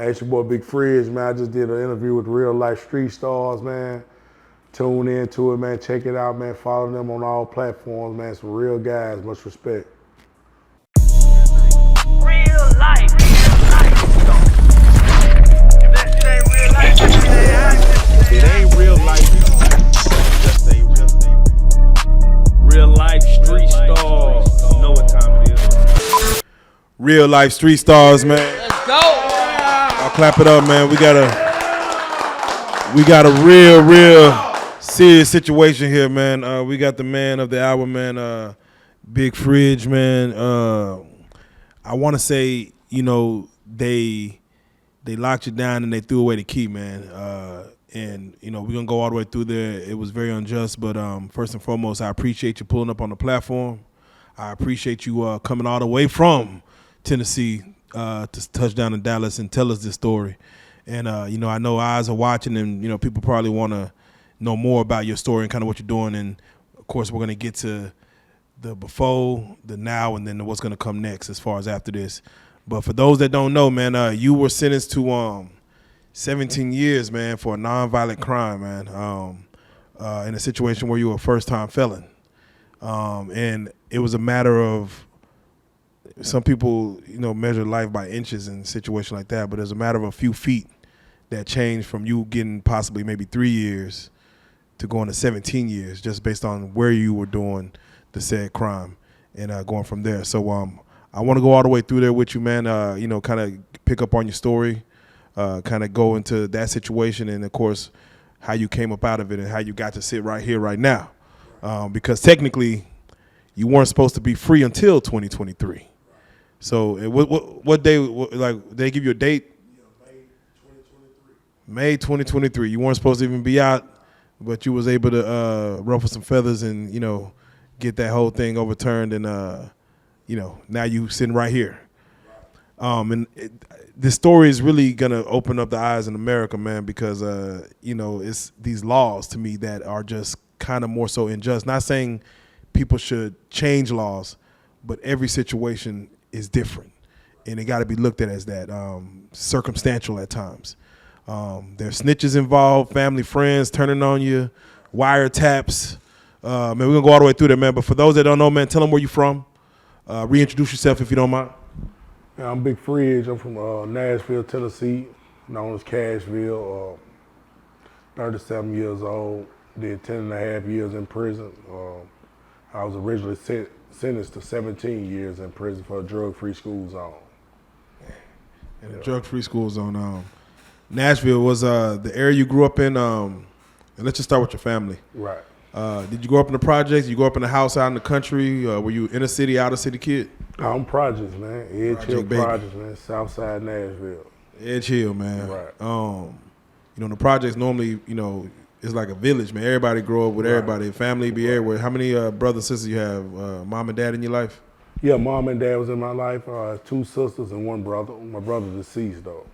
Hey, it's your boy Big Fridge, man. I just did an interview with Real Life Street Stars, man. Tune into it, man. Check it out, man. Follow them on all platforms, man. Some real guys. Much respect. Real life. If that shit ain't real life, it ain't real life. Just say real life street stars. You know what time it is. Real Life Street Stars, man. Let's go. I'll clap it up, man. We got a real serious situation here, man. We got the man of the hour, man, Big Fridge, man. I want to say, you know, they locked you down and they threw away the key, man. And, you know, we're going to go all the way through there. It was very unjust, but first and foremost, I appreciate you pulling up on the platform. I appreciate you coming all the way from Tennessee to touch down in Dallas and tell us this story. And, you know, I know eyes are watching and, you know, people probably want to know more about your story and kind of what you're doing. And, of course, we're going to get to the before, the now, and then what's going to come next as far as after this. But for those that don't know, man, you were sentenced to 17 years, man, for a nonviolent crime, man, in a situation where you were a first-time felon. And it was a matter of some people, you know, measure life by inches in a situation like that, but it's a matter of a few feet that changed from you getting possibly maybe 3 years to going to 17 years just based on where you were doing the said crime and going from there. So I want to go all the way through there with you, man, you know, kind of pick up on your story, kind of go into that situation and, of course, how you came up out of it and how you got to sit right here right now. Because technically you weren't supposed to be free until 2023. So what day, like, they give you a date? Yeah, May 2023. You weren't supposed to even be out, but you was able to ruffle some feathers and, you know, get that whole thing overturned and, you know, now you sitting right here. This story is really going to open up the eyes in America, man, because, you know, it's these laws to me that are just kind of more so unjust. Not saying people should change laws, but every situation is different, and it got to be looked at as that, circumstantial at times. There's snitches involved, family, friends turning on you, wiretaps. Man, we're going to go all the way through that, man. But for those that don't know, man, tell them where you're from. Reintroduce yourself if you don't mind. Yeah, I'm Big Fridge. I'm from Nashville, Tennessee, known as Cashville. 37 years old. Did 10 and a half years in prison. I was originally sentenced to 17 years in prison for a drug-free school zone. And the drug-free school zone. Nashville was the area you grew up in. And let's just start with your family. Right. Did you grow up in the projects? Did you grow up in a house out in the country? Were you inner city, outer city kid? I'm projects, man. Edge Hill Projects, man. Southside Nashville. Edge Hill, man. Right. You know, the projects normally, you know, it's like a village, man. Everybody grow up with everybody. Family be everywhere. How many brothers and sisters you have? Mom and dad in your life? Yeah, mom and dad was in my life. 2 sisters and 1 brother. My brother's deceased, though.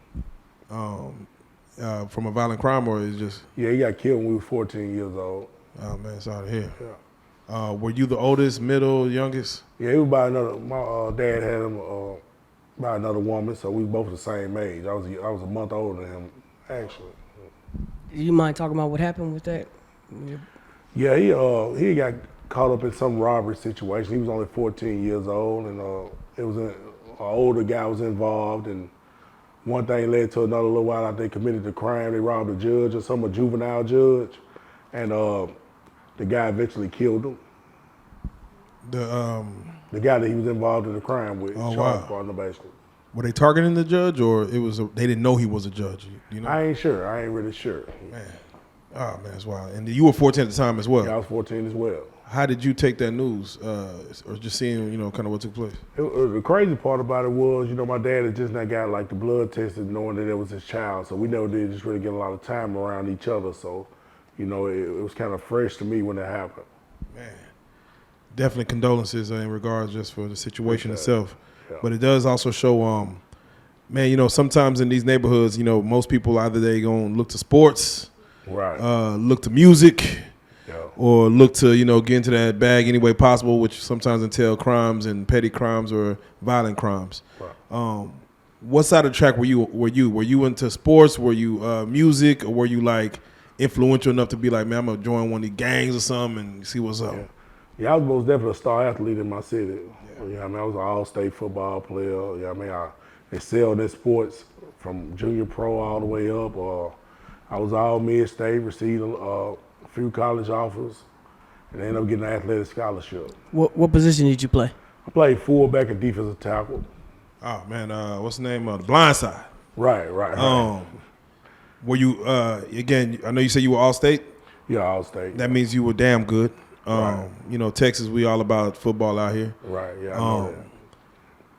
From a violent crime or is just? Yeah, he got killed when we were 14 years old. Oh, man, it's out of here. Yeah. Were you the oldest, middle, youngest? Yeah, he was by another. My dad had him by another woman, so we both the same age. I was a month older than him, actually. Do you mind talking about what happened with that? Yeah, he got caught up in some robbery situation. He was only 14 years old, and it was an older guy was involved, and one thing led to another. A little while after they committed the crime, they robbed a judge or a juvenile judge, and the guy eventually killed him. The guy that he was involved in the crime with, charge partner, basically. Were they targeting the judge, or they didn't know he was a judge? You know? I ain't sure. I ain't really sure. Man, oh man, that's wild. And you were 14 at the time as well. Yeah, I was 14 as well. How did you take that news, or just seeing, you know, kind of what took place? The crazy part about it was, you know, my dad had just not got like the blood tested, knowing that it was his child. So we never did just really get a lot of time around each other. So, you know, it was kind of fresh to me when that happened. Man, definitely condolences in regards just for the situation itself. Yeah. But it does also show, man, you know, sometimes in these neighborhoods, you know, most people either they gonna look to sports, right, look to music, yeah, or look to, you know, get into that bag any way possible, which sometimes entail crimes and petty crimes or violent crimes. Right. what side of the track were you? Were you into sports? Were you music, or were you like influential enough to be like, man, I'm gonna join one of these gangs or something and see what's up? Yeah, I was most definitely a star athlete in my city. Yeah, I mean, I was an all-state football player. Yeah, I mean, I excelled in sports from junior pro all the way up. I was all mid-state, received a few college offers, and ended up getting an athletic scholarship. What position did you play? I played fullback and defensive tackle. Oh man, what's the name? The Blind Side. Right. Were you again? I know you said you were all state. Yeah, all-state. That means you were damn good. Right. You know, Texas, we all about football out here. Right, yeah, I know that.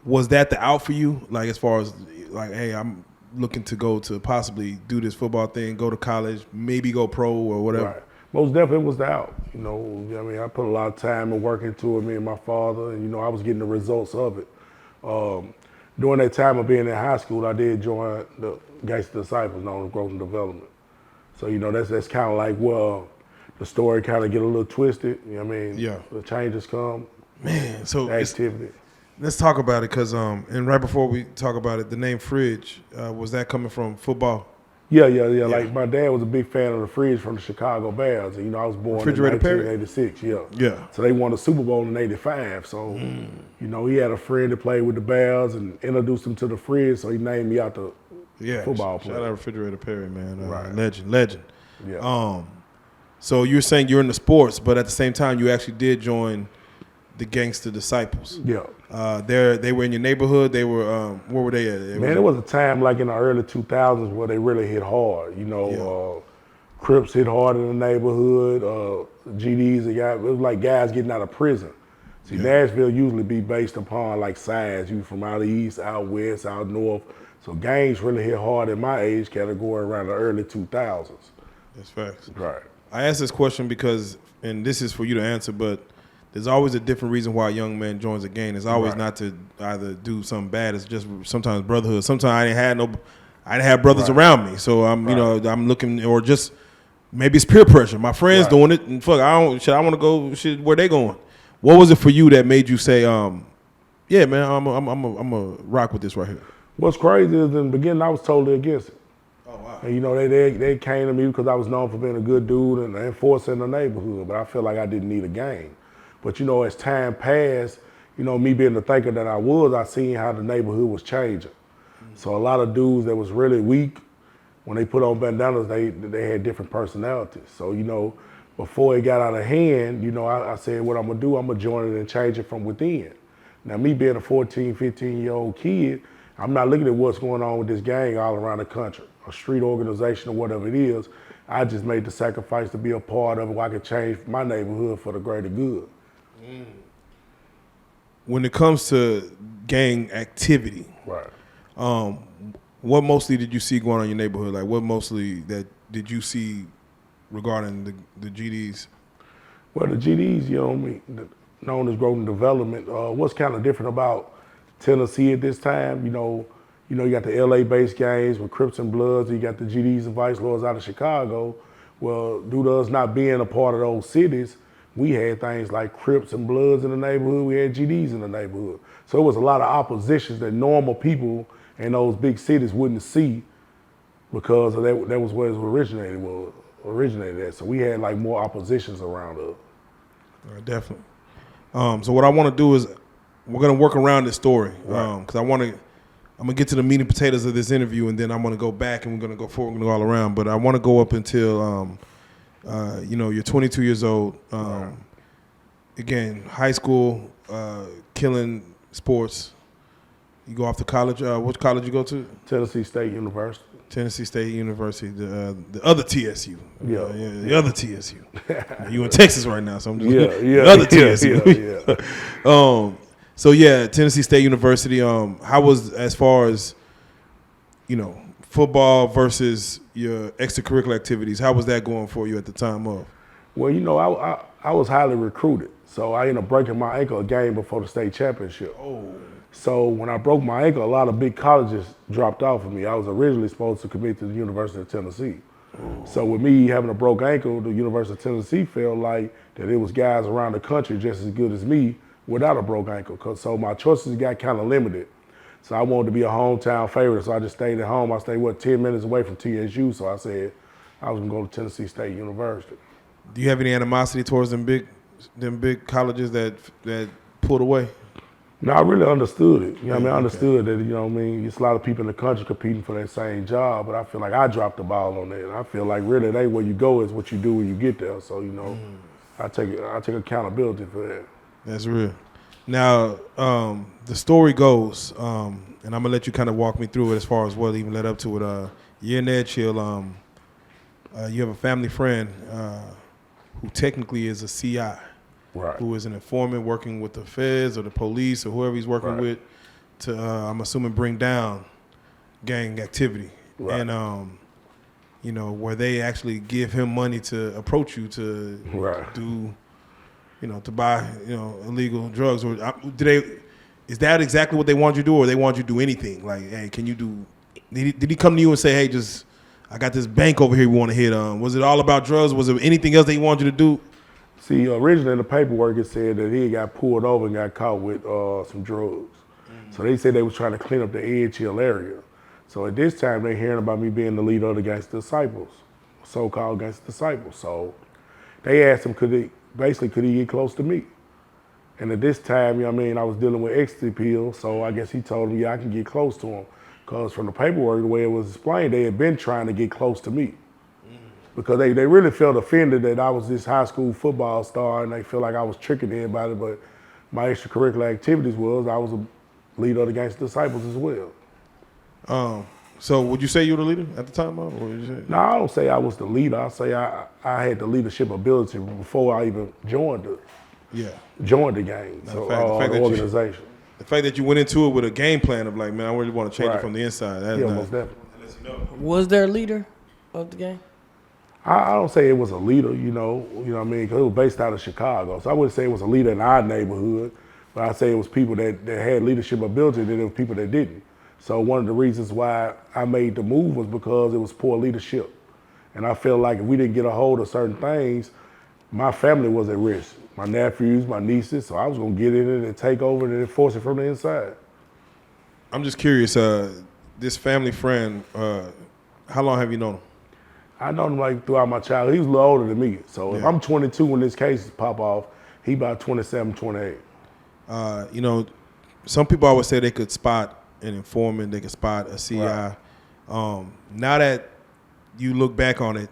Was that the out for you? Like, as far as like, hey, I'm looking to go to possibly do this football thing, go to college, maybe go pro or whatever. Right. Most definitely was the out. You know, I mean, I put a lot of time and work into it, me and my father, and, you know, I was getting the results of it. During that time of being in high school, I did join the Gangster Disciples, known as Growth and Development. So, you know, that's kind of like, well, the story kind of get a little twisted. You know what I mean? Yeah. The changes come. Man, so The activity. let's talk about it, because and right before we talk about it, the name Fridge, was that coming from football? Yeah. Like, my dad was a big fan of the Fridge from the Chicago Bears. And, you know, I was born in Refrigerator Perry? 1986, Yeah. So they won the Super Bowl in '85. So, you know, he had a friend that played with the Bears and introduced him to the Fridge, so he named me out the Yeah. football Shout player. out Refrigerator Perry, man. Right. Legend. Yeah. So you're saying you're in the sports, but at the same time, you actually did join the Gangster Disciples. Yeah. They were in your neighborhood. They were where were they at? Man, it was a time like in the early 2000s where they really hit hard. You know, Crips hit hard in the neighborhood. GDs, it was like guys getting out of prison. See, Nashville usually be based upon like size. You from out east, out west, out north. So gangs really hit hard in my age category around the early 2000s. That's facts. Right. I asked this question because, and this is for you to answer, but there's always a different reason why a young man joins a gang. It's always not to either do something bad. It's just sometimes brotherhood. Sometimes I didn't have brothers around me, so I'm you know I'm looking, or just maybe it's peer pressure. My friends doing it, and fuck, I want to go where they going. What was it for you that made you say, yeah, man, I'm a rock with this right here? What's crazy is in the beginning I was totally against it. Oh wow. And, you know, they came to me because I was known for being a good dude and an enforcer in the neighborhood, but I feel like I didn't need a gang. But, you know, as time passed, you know, me being the thinker that I was, I seen how the neighborhood was changing. So a lot of dudes that was really weak, when they put on bandanas, they had different personalities. So, you know, before it got out of hand, you know, I said, what I'm gonna do, I'm gonna join it and change it from within. Now, me being a 14, 15-year-old kid, I'm not looking at what's going on with this gang all around the country, a street organization or whatever it is. I just made the sacrifice to be a part of it where I could change my neighborhood for the greater good. When it comes to gang activity, Right. what mostly did you see going on in your neighborhood? Like, what mostly that did you see regarding the GDs? Well, the GDs, you know, known as Growth and Development, what's kind of different about Tennessee at this time, you know, you got the LA-based gangs with Crips and Bloods, you got the GDs and Vice Lords out of Chicago. Well, due to us not being a part of those cities, we had things like Crips and Bloods in the neighborhood, we had GDs in the neighborhood. So it was a lot of oppositions that normal people in those big cities wouldn't see because of that was where it originated at. So we had like more oppositions around us. Definitely. So what I want to do is we're gonna work around this story because I'm gonna get to the meat and potatoes of this interview, and then I'm gonna go back and we're gonna go forward, we're gonna go all around. But I want to go up until you know, you're 22 years old. Again, high school, killing sports. You go off to college. Which college you go to? Tennessee State University. Tennessee State University, the other TSU. Yeah. The other TSU. You in Texas right now, so I'm just Yeah. the other TSU. Yeah. So yeah, Tennessee State University. How was, as far as, you know, football versus your extracurricular activities? How was that going for you at the time of? Well, you know, I was highly recruited, so I ended up breaking my ankle a game before the state championship. Oh. So when I broke my ankle, a lot of big colleges dropped off of me. I was originally supposed to commit to the University of Tennessee. So with me having a broke ankle, the University of Tennessee felt like that it was guys around the country just as good as me without a broke ankle. So my choices got kind of limited. So I wanted to be a hometown favorite, so I just stayed at home. I stayed, 10 minutes away from TSU, so I said I was going to go to Tennessee State University. Do you have any animosity towards them big colleges that pulled away? No, I really understood it. You know what I mean? I okay. understood that, you know what I mean? It's a lot of people in the country competing for that same job, but I feel like I dropped the ball on that. And I feel like really that where you go is what you do when you get there. So, you know, I take accountability for that. That's real. Now, the story goes, and I'm gonna let you kind of walk me through it as far as what even led up to it. You're in there, chill. You have a family friend who technically is a CI, Right. who is an informant working with the feds or the police or whoever he's working Right. with to, I'm assuming, bring down gang activity. Right. And you know, where they actually give him money to approach you to Right. do. You know, to buy, you know, illegal drugs, or is that exactly what they want you to do, or they want you to do anything? Like, hey, can you do? Did he come to you and say, hey, I got this bank over here we want to hit on? Was it all about drugs? Was there anything else they wanted you to do? See, originally in the paperwork it said that he got pulled over and got caught with some drugs. So they said they was trying to clean up the Edge Hill area. So at this time they're hearing about me being the leader of the gangster disciples, so-called gangster disciples. So they asked him could he get close to me? And at this time, you know what I mean, I was dealing with ecstasy pills, so I guess he told me, yeah, I can get close to him. Because from the paperwork, the way it was explained, they had been trying to get close to me. Because they really felt offended that I was this high school football star, and they feel like I was tricking everybody, but my extracurricular activities was I was a leader of the gangster disciples as well. So would you say you were the leader at the time, or would you say? No, I don't say I was the leader. I say I had the leadership ability before I even joined the gang, The the organization. The fact that you went into it with a game plan of like, man, I really want to change it Right. from the inside. Yeah, most definitely. Was there a leader of the gang? I don't say it was a leader, you know what I mean, because it was based out of Chicago. So I wouldn't say it was a leader in our neighborhood, but I'd say it was people that had leadership ability, and then there were people that didn't. So one of the reasons why I made the move was because it was poor leadership. And I felt like if we didn't get a hold of certain things, my family was at risk. My nephews, my nieces, so I was gonna get in it and take over and enforce it from the inside. I'm just curious, this family friend, how long have you known him? I known him like throughout my childhood. He was a little older than me. So if I'm 22 when this case pop off, he about 27, 28. You know, some people always say they could spot an informant, they could spot a CI. Right. Now that you look back on it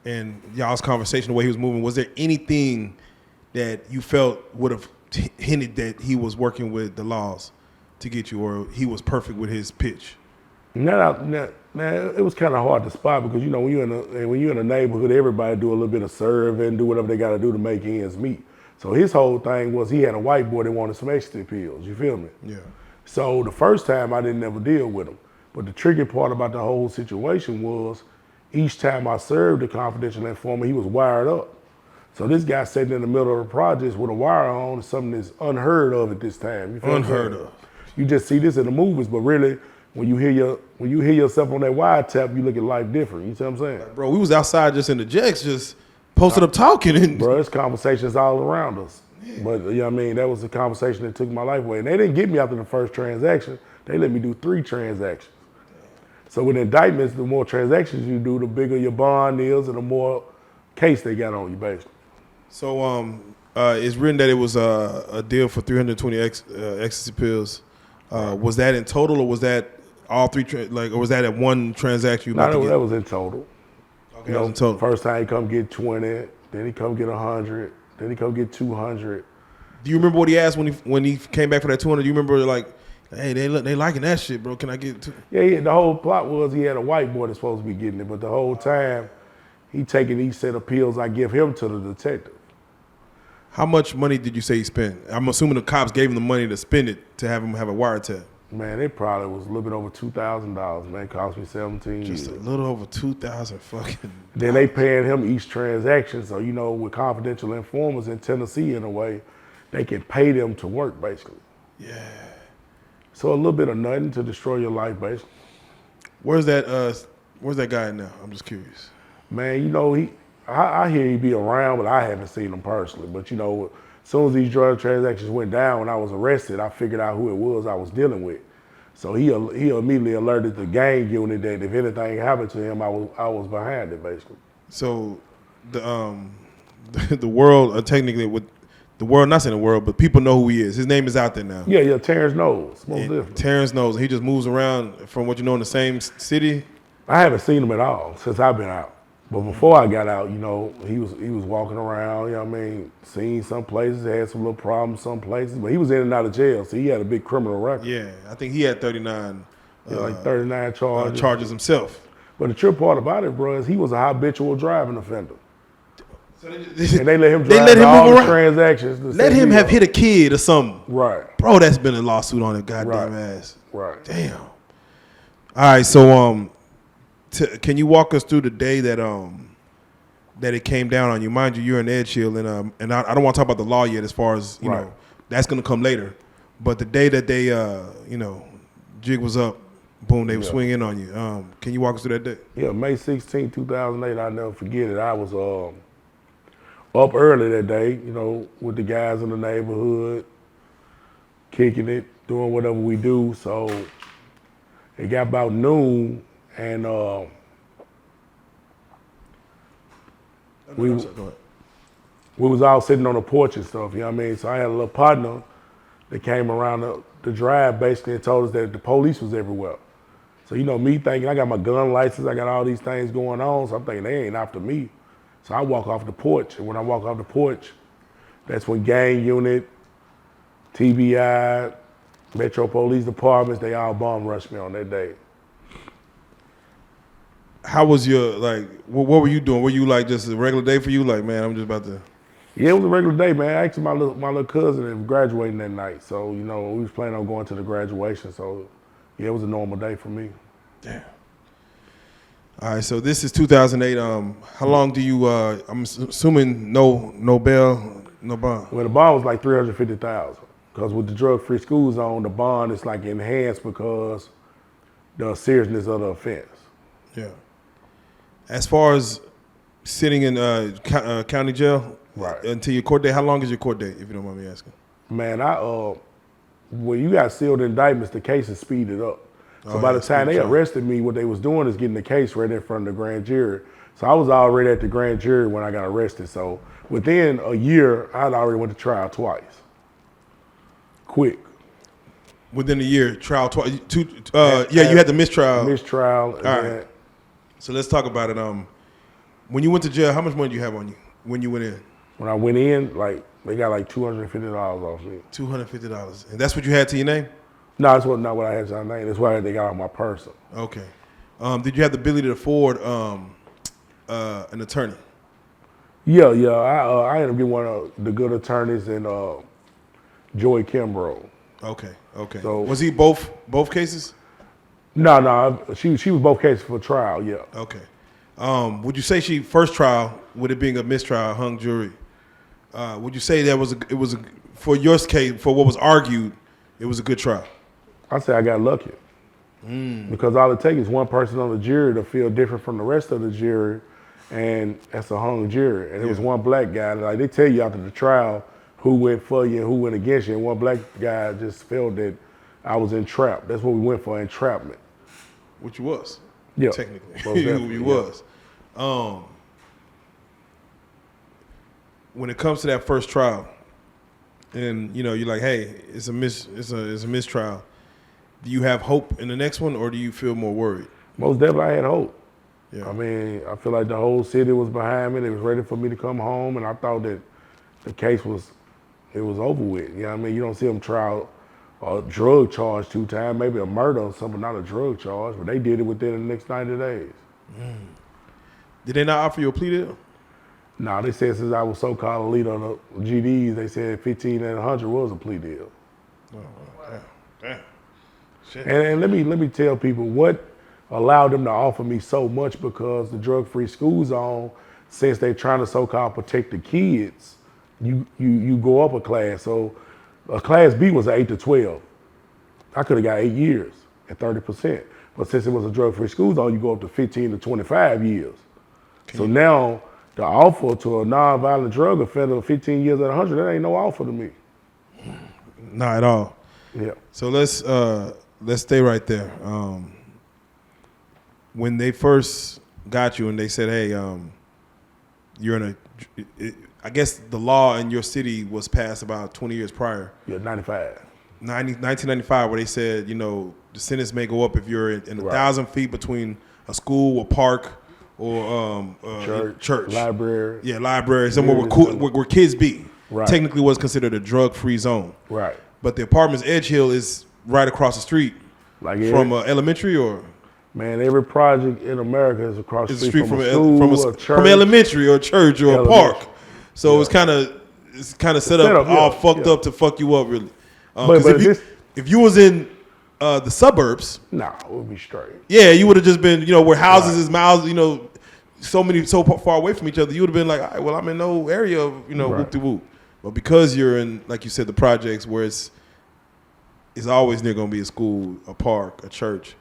and y'all's conversation, the way he was moving, was there anything that you felt would have hinted that he was working with the laws to get you, or he was perfect with his pitch? Now, it was kind of hard to spot because, you know, when you're in a neighborhood, everybody do a little bit of serving and do whatever they got to do to make ends meet. So his whole thing was he had a white boy that wanted some ecstasy pills. You feel me? Yeah. So the first time I didn't ever deal with him. But the tricky part about the whole situation was each time I served the confidential informant, he was wired up. So this guy sitting in the middle of the projects with a wire on is something that's unheard of at this time. You feel Unheard what I'm of. saying? You just see this in the movies, but really, when you hear yourself on that wiretap, you look at life different. You see what I'm saying? Bro, we was outside just in the jacks, just posted up talking. And Bro, there's conversations all around us. But you know what I mean, that was the conversation that took my life away. And they didn't get me after the first transaction. They let me do 3 transactions. So with indictments, the more transactions you do, the bigger your bond is and the more case they got on you, basically. So it's written that it was a deal for 320 ecstasy pills. Was that in total, or was that all 3, or was that at one transaction? No, that was in total. Okay, that was in total. First time he come get 20, then he come get 100, then he come get 200. Do you remember what he asked when he came back for that 200? Do you remember, like, hey, they liking that shit, bro? Can I get two? Yeah, the whole plot was he had a white boy that's supposed to be getting it, but the whole time he taking each set of pills I give him to the detective. How much money did you say he spent? I'm assuming the cops gave him the money to spend it to have him have a wiretap. Man, it probably was a little bit over $2,000, man. It cost me 17 Just years. a little over 2,000 fucking. Then they paying him each transaction. So, you know, with confidential informers in Tennessee, in a way, they can pay them to work, basically. Yeah. So a little bit of nothing to destroy your life, basically. Where's that guy now? I'm just curious. Man, you know, I hear he be around, but I haven't seen him personally. But, you know, as soon as these drug transactions went down when I was arrested, I figured out who it was I was dealing with. So he immediately alerted the gang unit that if anything happened to him, I was behind it basically. So the the world technically with the world, not saying the world, but people know who he is. His name is out there now. Yeah, Terrence knows. Most And definitely. Terrence knows. He just moves around from what you know in the same city. I haven't seen him at all since I've been out. But before I got out, he was walking around, you know what I mean, seen some places, had some little problems some places, but he was in and out of jail, so he had a big criminal record. Yeah, I think he had 39 Like 39 charges. charges himself. But the trip part about it, bro, is he was a habitual driving offender. So And they let him They drive let him all move the around. transactions. to Let set him me have up. hit a kid or something. Right, Bro, that's been a lawsuit on his goddamn Right. ass. right. Damn. All right, so can you walk us through the day that that it came down on you? Mind you, you're in Ed Chill, and I don't want to talk about the law yet, as far as you Right. know, that's gonna come later. But the day that they jig was up, boom, they were swinging on you. Can you walk us through that day? Yeah, May 16, 2008, I'll never forget it. I was up early that day, with the guys in the neighborhood, kicking it, doing whatever we do. So it got about noon, and we was all sitting on the porch and stuff, you know what I mean? So I had a little partner that came around the drive basically and told us that the police was everywhere. So, me thinking I got my gun license, I got all these things going on, so I'm thinking they ain't after me. So I walk off the porch, and when I walk off the porch, that's when gang unit, TBI, Metro Police Departments, they all bomb rushed me on that day. How was your what were you doing? Were you like just a regular day for you? Like, man, I'm just about to. Yeah, it was a regular day, man. Actually, my little cousin was graduating that night, so we was planning on going to the graduation. So, yeah, it was a normal day for me. Damn. All right, so this is 2008. How long do you? I'm assuming no bail, no bond. Well, the bond was like $350,000, because with the drug-free school zone, the bond is like enhanced because the seriousness of the offense. Yeah. As far as sitting in county jail, Right. until your court date, how long is your court date, if you don't mind me asking? Man, when you got sealed indictments, the case is speeded up. So by the time they arrested me, what they was doing is getting the case right in front of the grand jury. So I was already at the grand jury when I got arrested. So within a year, I'd already went to trial twice. Quick. Within a year, trial twice. You had the mistrial. Mistrial. And All right. then, So let's talk about it. When you went to jail, how much money do you have on you when you went in? when I went in, they got like $250 off me. $250, and that's what you had to your name. No, that's not what I had to my name. That's why they got off my person. Okay. Did you have the ability to afford an attorney? Yeah. I ended up getting one of the good attorneys in Joey Kimbrough. Okay. So- Was he both cases? No, she was both cases for trial. Yeah. Okay. Would you say first trial, with it being a mistrial, hung jury? Would you say for your case, for what was argued, it was a good trial? I say I got lucky. Because all it takes is one person on the jury to feel different from the rest of the jury, and that's a hung jury. And it was one black guy. Like they tell you after the trial who went for you and who went against you, and one black guy just felt that I was entrapped. That's what we went for, entrapment. Which you was. Yeah, Technically. most definitely, you yeah. was. When it comes to that first trial, and you're like, hey, it's a mistrial. Do you have hope in the next one, or do you feel more worried? Most definitely, I had hope. Yeah. I mean, I feel like the whole city was behind me. They was ready for me to come home, and I thought that the case was over with. You know what I mean? You don't see them trial a drug charge 2 times, maybe a murder or something, not a drug charge, but they did it within the next 90 days. Did they not offer you a plea deal? Nah, they said since I was so-called a leader on the GDs, they said 15 and 100 was a plea deal. Damn. Shit. And let me tell people what allowed them to offer me so much, because the drug-free school zone, since they're trying to so-called protect the kids, you go up a class. So a class B was 8 to 12. I could have got 8 years at 30%. But since it was a drug-free school zone, you go up to 15 to 25 years. So now the offer to a non-violent drug offender 15 years at 100, that ain't no offer to me. Not at all. Yeah. So let's let's stay right there. When they first got you and they said, "Hey, you're in a," I guess the law in your city was passed about 20 years prior. Yeah, 95. 1995, where they said, the sentence may go up if you're in 1,000 feet between a school, a park, or church, library. Yeah, library, somewhere where kids be. Right. Technically, was considered a drug-free zone. Right. But the apartments Edge Hill is right across the street from elementary, or man, every project in America is across the street from a school, a church, from elementary or a church or a park. So it's kind of set up all fucked up to fuck you up, really. But if you was in the suburbs, nah, it would be straight. Yeah, you would have just been, where houses is miles, so far away from each other. You would have been like, all right, well, I'm in no area of, whoop de whoop. But because you're in, like you said, the projects where it's always near gonna be a school, a park, a church.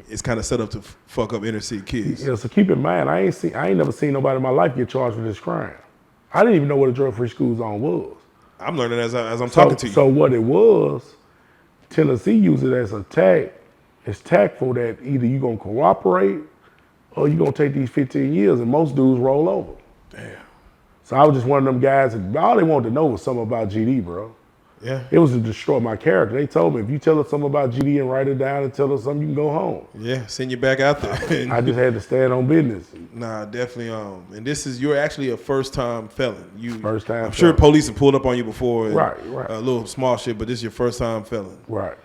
It's kind of set up to fuck up inner city kids. Yeah, so keep in mind, I ain't never seen nobody in my life get charged for this crime. I didn't even know what a drug-free school zone was. I'm learning as I'm talking to you. So what it was, Tennessee used it as a tag. It's tactful that either you gonna cooperate or you gonna take these 15 years, and most dudes roll over. Damn. So I was just one of them guys that all they wanted to know was something about GD, bro. Yeah. It was to destroy my character. They told me, if you tell us something about GD and write it down and tell us something, you can go home. Yeah, send you back out there. I just had to stand on business. Nah, definitely. And you're actually a first-time felon. First time. I'm sure police have pulled up on you before. Right. A little small shit, but this is your first-time felon. Right.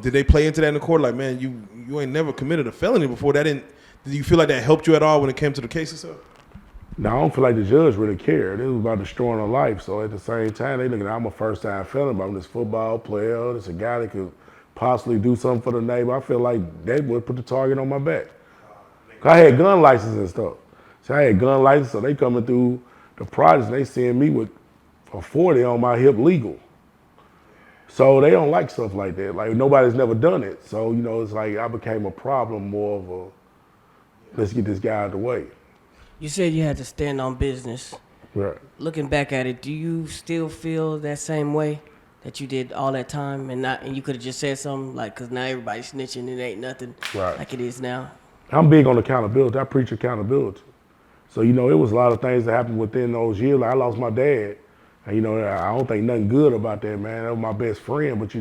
Did they play into that in the court? Like, man, you ain't never committed a felony before. Did you feel like that helped you at all when it came to the case itself? No, I don't feel like the judge really cared. It was about destroying a life. So at the same time, they looking at, I'm a first-time felon, but I'm this football player. This a guy that could possibly do something for the neighbor. I feel like they would put the target on my back. I had gun license and stuff. So I had gun license, so they coming through the projects, and they seeing me with a 40 on my hip legal. So they don't like stuff like that. Like, nobody's never done it. So, it's like I became a problem more of a, let's get this guy out of the way. You said you had to stand on business. Right. Looking back at it, do you still feel that same way that you did all that time and you could have just said something like, because now everybody's snitching, it ain't nothing like it is now? I'm big on accountability. I preach accountability. So, it was a lot of things that happened within those years. Like, I lost my dad. And, I don't think nothing good about that, man. That was my best friend. But,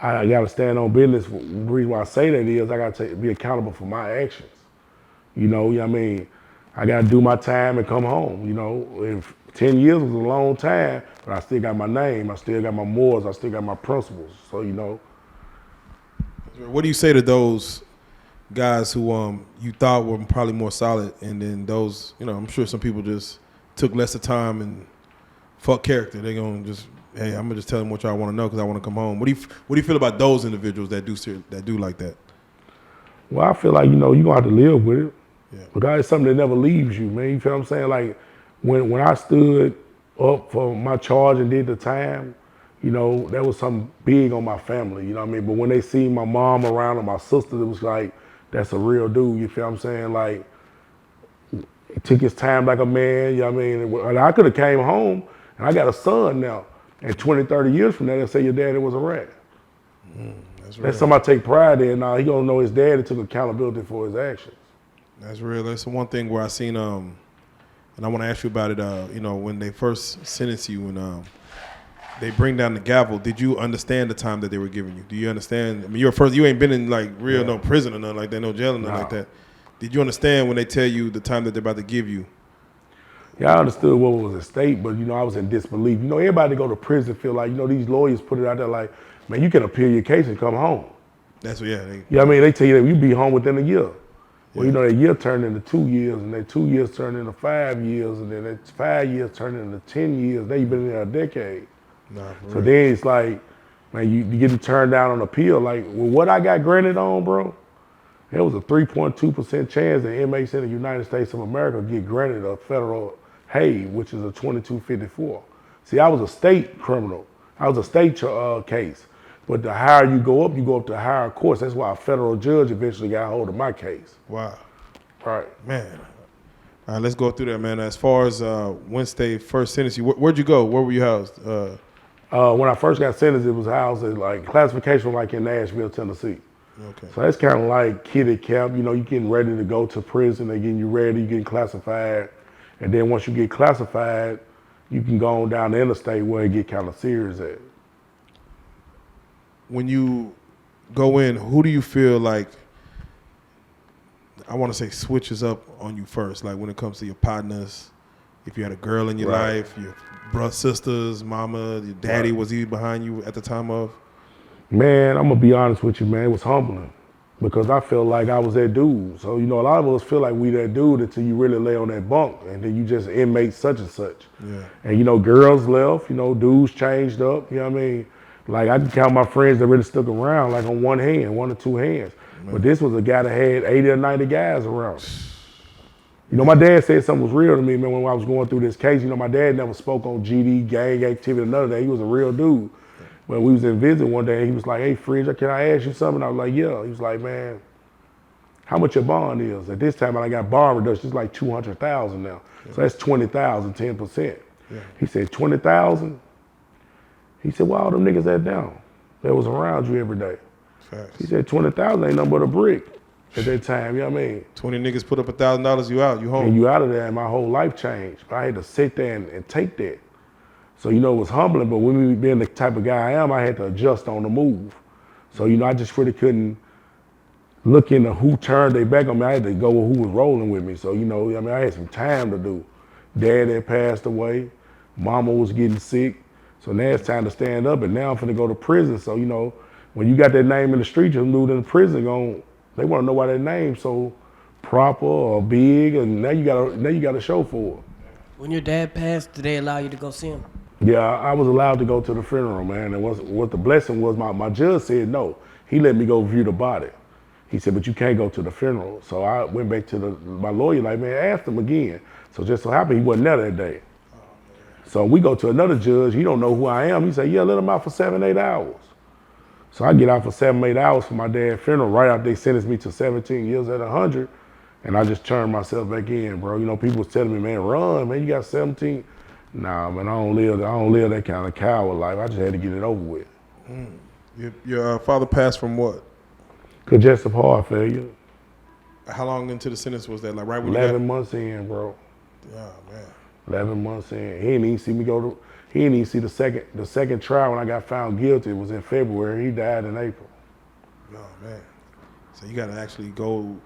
I got to stand on business. The reason why I say that is I got to be accountable for my actions. I mean? I got to do my time and come home. If 10 years was a long time, but I still got my name. I still got my morals. I still got my principles. So, What do you say to those guys who you thought were probably more solid, and then those, I'm sure some people just took less of time and fuck character. They're going to just, hey, I'm going to just tell them what y'all want to know because I want to come home. What do you feel about those individuals that do like that? Well, I feel like, you're going to have to live with it. Yeah. Because it's something that never leaves you, man. You feel what I'm saying? Like, when I stood up for my charge and did the time, that was something big on my family, But when they see my mom around or my sister, it was like, that's a real dude, you feel what I'm saying? Like, he took his time like a man, And I could have came home, and I got a son now. And 20, 30 years from now, they'll say your daddy was a rat. That's something I take pride in. Now, he gonna know his daddy took accountability for his actions. That's real. That's the one thing where I seen, and I want to ask you about it. When they first sentenced you and they bring down the gavel, did you understand the time that they were giving you? Do you understand? I mean, you ain't been in like no prison or nothing like that, no jail or nothing like that. Did you understand when they tell you the time that they're about to give you? Yeah, I understood what was at stake, but I was in disbelief. Everybody that go to prison feel like these lawyers put it out there like, man, you can appeal your case and come home. That's what. They tell you that you be home within a year. Well, that year turned into 2 years, and that 2 years turned into 5 years, and then that 5 years turned into 10 years. Now you've been in there a decade. So then it's like, man, you get to turn down on appeal. Like, well, what I got granted on, bro, there was a 3.2% chance that inmates in the United States of America get granted a federal Hague, which is a 2254. See, I was a state criminal. I was a state case. But the higher you go up to higher courts. That's why a federal judge eventually got a hold of my case. Wow. Right. Man. All right, let's go through that, man. As far as Wednesday first sentenced you, where'd you go? Where were you housed? When I first got sentenced, it was housed at like classification like in Nashville, Tennessee. Okay. So that's kind of like kiddie camp. You know, you getting ready to go to prison. They getting you ready. You getting classified, and then once you get classified, you can go on down the interstate where it get kind of serious at. When you go in, who do you feel like, I want to say, switches up on you first? Like when it comes to your partners, if you had a girl in your life, your brother, sisters, mama, your daddy, was he behind you at the time of? Man, I'm gonna be honest with you, man. It was humbling because I felt like I was that dude. So you know, a lot of us feel like we that dude until you really lay on that bunk, and then you just inmate such and such. Yeah. And you know, girls left. You know, dudes changed up. You know what I mean? Like I can count my friends that really stuck around, like on one hand, 1 or 2 hands. Man. But this was a guy that had 80 or 90 guys around him. You know, my dad said something was real to me, man, when I was going through this case. You know, my dad never spoke on GD, gang activity, none of that. He was a real dude. But we was in visit one day, he was like, hey, Fridge, can I ask you something? I was like, yeah. He was like, man, how much your bond is? At this time, when I got bond reduction, it's like 200,000 now. Yeah. So that's 20,000, 10%. Yeah. He said, 20,000? He said, well, all them niggas that down that was around you every day. Facts. He said, 20,000 ain't nothing but a brick at that time, you know what I mean? 20 niggas put up $1,000, you out, you home. And you out of there, and my whole life changed. But I had to sit there and take that. So, you know, it was humbling, but when me being the type of guy I am, I had to adjust on the move. So, you know, I just really couldn't look into who turned their back on me. I had to go with who was rolling with me. So, you know, I mean, I had some time to do. Dad had passed away. Mama was getting sick. So now it's time to stand up, and now I'm finna go to prison. So, you know, when you got that name in the street, you dude in the prison, they want to know why that name's so proper or big, and now you got a show for it. When your dad passed, did they allow you to go see him? Yeah, I was allowed to go to the funeral, man. And what the blessing was, my judge said no. He let me go view the body. He said, but you can't go to the funeral. So I went back to my lawyer, like, man, asked him again. So just so happened he wasn't there that day. So we go to another judge, he don't know who I am. He said, yeah, let him out for 7, 8 hours. So I get out for 7, 8 hours for my dad's funeral. Right after they sentenced me to 17 years at 100, and I just turned myself back in, bro. You know, people was telling me, man, run, man, you got 17. Nah, man, I don't live that kind of coward life. I just had to get it over with. Your father passed from what? Congestive heart failure. How long into the sentence was that? Like right when 11 months in, bro. Oh, man. 11 months in. He didn't even see me he didn't even see the second trial when I got found guilty. It was in February. He died in April. Oh, man. So you got to actually go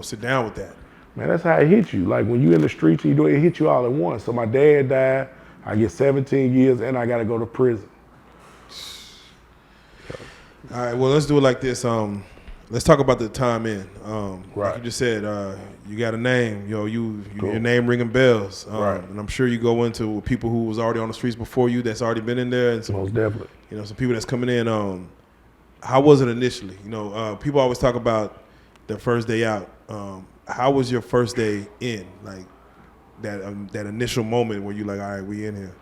sit down with that. Man, that's how it hit you. Like when you in the streets, it hit you all at once. So my dad died, I get 17 years, and I got to go to prison. All right, well, let's do it like this. Let's talk about the time in. Right. Like you just said, you got a name. Cool. Your name ringing bells. Right. And I'm sure you go into people who was already on the streets before you that's already been in there. And some, most definitely. You know, some people that's coming in. How was it initially? You know, people always talk about their first day out. How was your first day in? Like that initial moment where you like, all right, we in here.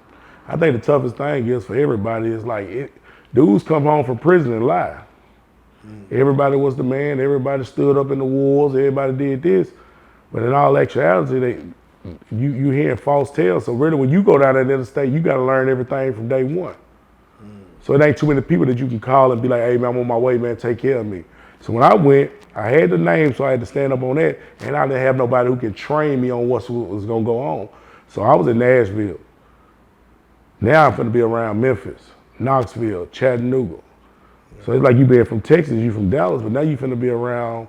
I think the toughest thing is for everybody is like, dudes come home from prison and lie. Everybody was the man. Everybody stood up in the wars. Everybody did this. But in all actuality, you hearing false tales. So really, when you go down that interstate, you got to learn everything from day one. So it ain't too many people that you can call and be like, hey, man, I'm on my way, man, take care of me. So when I went, I had the name, so I had to stand up on that, and I didn't have nobody who could train me on what was going to go on. So I was in Nashville. Now I'm going to be around Memphis, Knoxville, Chattanooga. So it's like you being from Texas, you from Dallas, but now you finna be around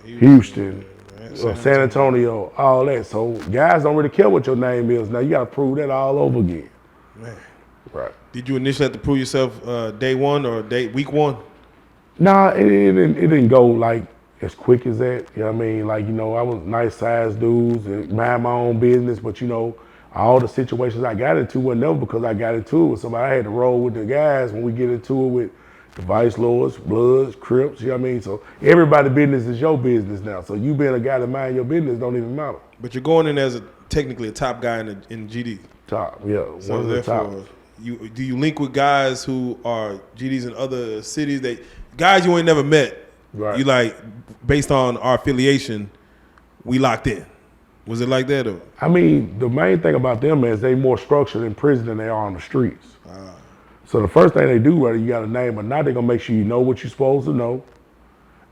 Houston, San Antonio, all that. So guys don't really care what your name is. Now you gotta prove that all over again. Man. Right. Did you initially have to prove yourself day one or week one? Nah, it didn't go like as quick as that. You know what I mean? Like, you know, I was nice sized dudes and mind my own business, but you know, all the situations I got into were never because I got into it with somebody. I had to roll with the guys when we get into it with the Vice Lords, Bloods, Crips, you know what I mean? So everybody's business is your business now. So you being a guy that mind your business don't even matter. But you're going in as technically a top guy in GD. Top, yeah, so one of the top. Do you link with guys who are GDs in other cities? Guys you ain't never met. Right. You like, based on our affiliation, we locked in. Was it like that or? I mean, the main thing about them is they more structured in prison than they are on the streets. So the first thing they do, whether you got a name or not, they're gonna make sure you know what you're supposed to know.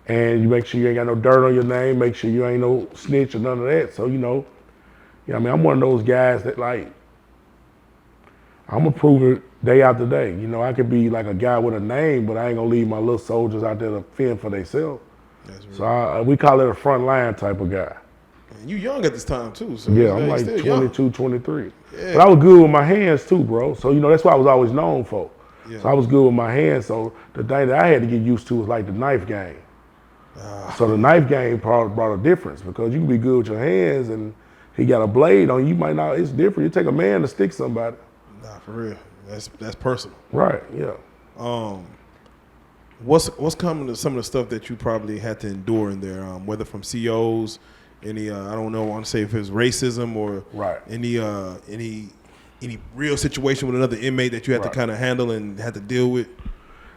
And you make sure you ain't got no dirt on your name, make sure you ain't no snitch or none of that. So, I mean, I'm one of those guys that like, I'm gonna prove it day after day. I could be like a guy with a name, but I ain't gonna leave my little soldiers out there to fend for themselves. So we call it a front line type of guy. And you young at this time too, so Yeah, I'm like still 22, young. 23. Yeah. But I was good with my hands too, bro. So, that's what I was always known for. Yeah. So I was good with my hands. So the thing that I had to get used to was like the knife game. So the knife game brought a difference because you can be good with your hands and he got a blade on you, might not, it's different. You take a man to stick somebody. Nah, for real. That's personal. Right, yeah. What's coming to some of the stuff that you probably had to endure in there, whether from COs, any I don't know, I want to say if it's racism or Right. any real situation with another inmate that you had to kind of handle and had to deal with?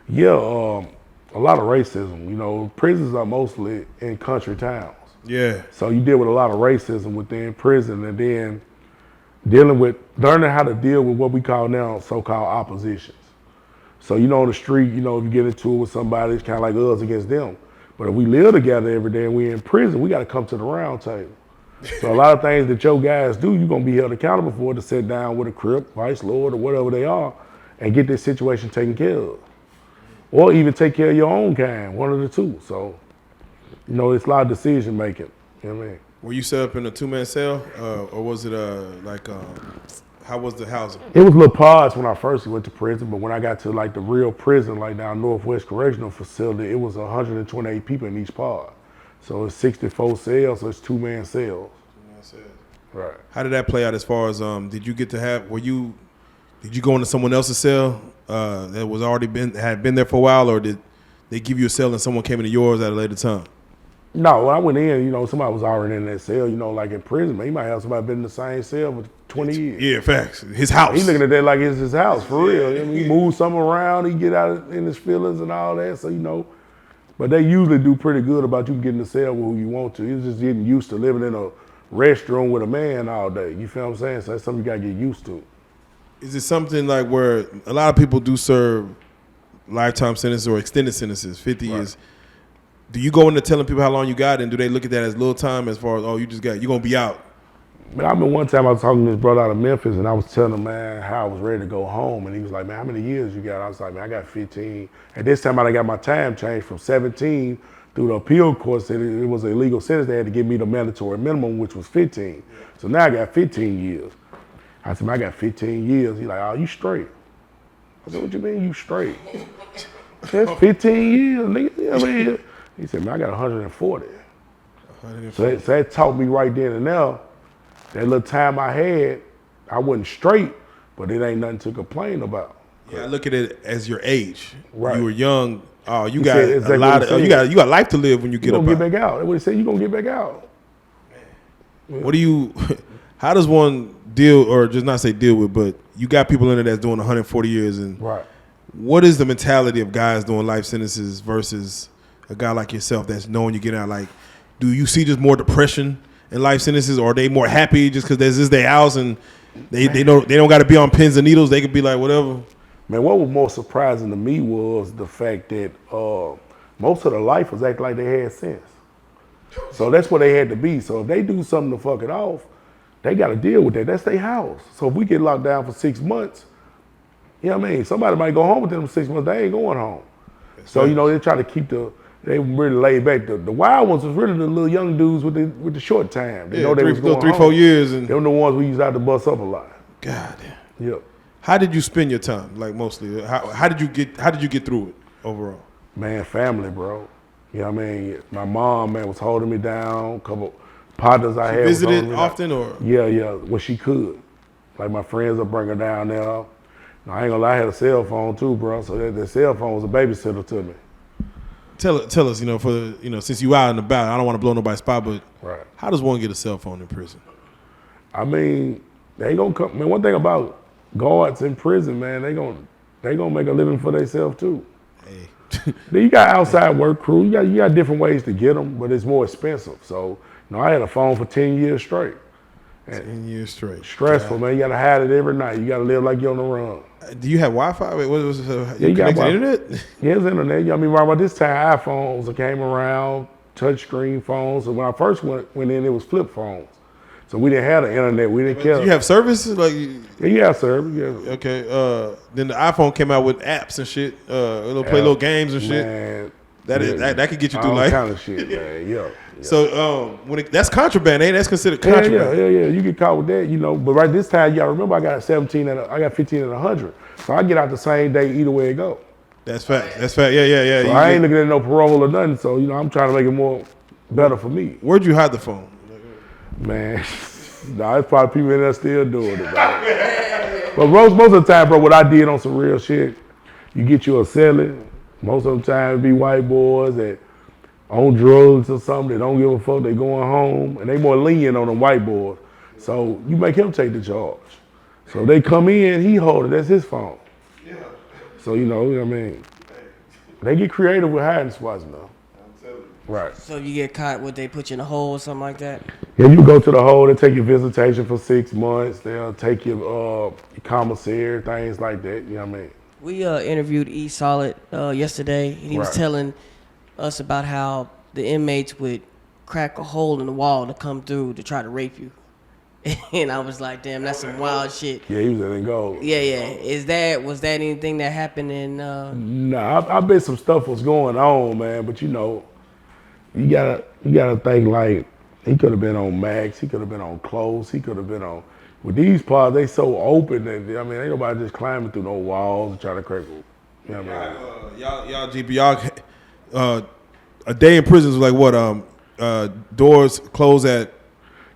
Yeah, a lot of racism. Prisons are mostly in country towns. Yeah. So you deal with a lot of racism within prison and then learning how to deal with what we call now so-called oppositions. So, on the street, if you get into it with somebody, it's kind of like us against them. But if we live together every day and we're in prison, we got to come to the round table. So a lot of things that your guys do, you're going to be held accountable for to sit down with a Crip, Vice Lord, or whatever they are, and get this situation taken care of. Or even take care of your own kind, one of the two. So, it's a lot of decision making. You know what I mean? Were you set up in a 2-man cell, or was it how was the housing? It was little pods when I first went to prison, but when I got to like the real prison, like down Northwest Correctional Facility, it was 128 people in each pod. So it's 64 cells, so it's 2-man cells. 2-man cells. Right. How did that play out as far as did you get to have did you go into someone else's cell that was had been there for a while, or did they give you a cell and someone came into yours at a later time? No, when I went in, somebody was already in that cell, like in prison, man, you might have somebody been in the same cell for 20 years. Yeah, facts. His house. He looking at that like it's his house, for real. I mean, he moves something around, he get out in his feelings and all that, so, but they usually do pretty good about you getting in the cell with who you want to. You're just getting used to living in a restroom with a man all day. You feel what I'm saying? So that's something you got to get used to. Is it something like where a lot of people do serve lifetime sentences or extended sentences, 50 years? Do you go into telling people how long you got, and do they look at that as little time as far as, you're going to be out? Man, I remember one time I was talking to this brother out of Memphis, and I was telling him, man, how I was ready to go home. And he was like, man, how many years you got? I was like, man, I got 15. At this time, I got my time changed from 17 through the appeal court. Said it was an illegal sentence. They had to give me the mandatory minimum, which was 15. So now I got 15 years. I said, man, I got 15 years. He's like, oh, you straight. I said, what you mean you straight? I said, that's 15 years, nigga. You know what I mean? He said, man, I got 140. So that taught me right then and there, that little time I had, I wasn't straight, but it ain't nothing to complain about. Yeah, I look at it as your age. Right. You were young. Oh, you He got said exactly a lot what of. he You said. got life to live when you get You up. gonna get back out. That's what he said, you gonna get back out. What do you? How does one deal, or just not say deal with, but you got people in there that's doing 140 years, and Right. what is the mentality of guys doing life sentences versus a guy like yourself that's knowing you get out? Like, do you see just more depression in life sentences, or are they more happy just because this is their house and they don't got to be on pins and needles? They could be like whatever. Man, what was more surprising to me was the fact that most of the lifers act like they had sense. So that's what they had to be. So if they do something to fuck it off, they got to deal with that. That's their house. So if we get locked down for 6 months, you know what I mean? Somebody might go home within them 6 months. They ain't going home. So, they try to keep they really laid back. The wild ones was really the little young dudes with the short time. They know they was going 3-4 years. And they were the ones we used to have to bust up a lot. God damn. Yep. How did you spend your time? Like mostly, how did you get through it overall? Man, family, bro. You know what I mean? My mom, man, was holding me down. A couple partners I had. Visited often, or? Yeah, when she could. Like my friends would bring her down there. Now, I ain't gonna lie, I had a cell phone too, bro. So that cell phone was a babysitter to me. Tell us, since you out and about, I don't want to blow nobody's spot, but Right. how does one get a cell phone in prison? I mean, they ain't gonna come. Man, one thing about guards in prison, man, they gonna make a living for themselves too. Hey. Then you got outside work crew. You got different ways to get them, but it's more expensive. So, I had a phone for 10 years straight. 10 years straight. Stressful, man. You gotta hide it every night. You gotta live like you're on the run. Do you have Wi-Fi? Wait, what was You got connected to internet? Yeah, it's internet. I mean, right about this time, iPhones came around, touchscreen phones. So when I first went in, it was flip phones. So we didn't have the internet. We didn't care. Do you have services? Like, yeah, you have service. Yeah. okay. Then the iPhone came out with apps and shit. It'll play little games and shit. Man, that could get you through all life. kind of shit, man. Yeah. So that's contraband, ain't it? That's considered contraband. Yeah. You get caught with that, But right this time, you gotta remember, I got 15 and 100. So I get out the same day either way it go. That's fact. Yeah. So I ain't looking at no parole or nothing. So I'm trying to make it more better for me. Where'd you hide the phone? Man, nah, it's probably people in there still doing it, bro. But most of the time, bro, what I did on some real shit, you get you a celly. Most of the time, it be white boys that on drugs or something. They don't give a fuck. They going home, and they more lenient on them white boys. So you make him take the charge. So they come in, he hold it. That's his phone. Yeah. So what I mean, they get creative with hiding spots now. Right. So if you get caught, would they put you in a hole or something like that? Yeah, you go to the hole. They take your visitation for 6 months. They'll take your commissary, things like that. You know what I mean? We interviewed E Solid yesterday, and he was telling us about how the inmates would crack a hole in the wall to come through to try to rape you. And I was like, damn, that's some wild shit. Yeah, he was letting go. Yeah. Was that anything that happened in? Nah, I bet some stuff was going on, man. But you gotta think like he could have been on Max, he could have been on Close, he could have been on. With these parts, they so open that ain't nobody just climbing through no walls and trying to crack. You know what I mean? Y'all GP, a day in prison is like what? Doors close at.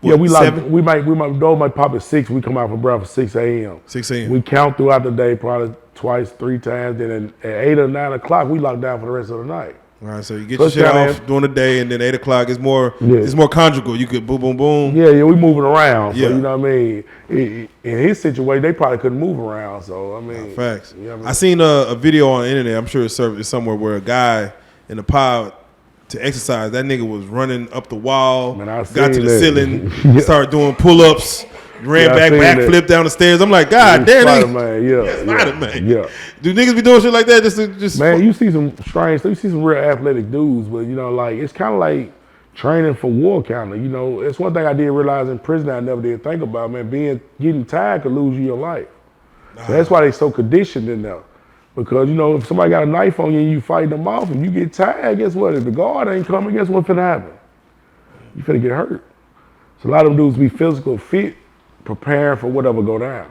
What, we 7? we might door might pop at 6. We come out for breakfast 6 a.m. 6 a.m. We count throughout the day probably twice, 3 times. Then at 8 or 9 o'clock, we lock down for the rest of the night. All right, so you get your shit off during the day, and then 8 o'clock is more. It's more conjugal. You could boom, boom, boom. Yeah, we moving around. So you know what I mean. In his situation, they probably couldn't move around. So I mean, facts. You know what I mean? I seen a video on the internet. I'm sure it's somewhere where a guy in a pod to exercise. That nigga was running up the wall, got to the ceiling, started doing pull-ups. Ran backflip down the stairs. I'm like, God damn, Spider-Man. Yeah. Do niggas be doing shit like that? Just man, you see some strange stuff. You see some real athletic dudes, but like it's kind of like training for war, kind of. It's one thing I did realize in prison I never did think about, man. Getting tired could lose you your life. So that's why they so conditioned in there. Because if somebody got a knife on you and you fighting them off, and you get tired, guess what? If the guard ain't coming, guess what's finna happen? You finna get hurt. So a lot of them dudes be physical fit, preparing for whatever go down.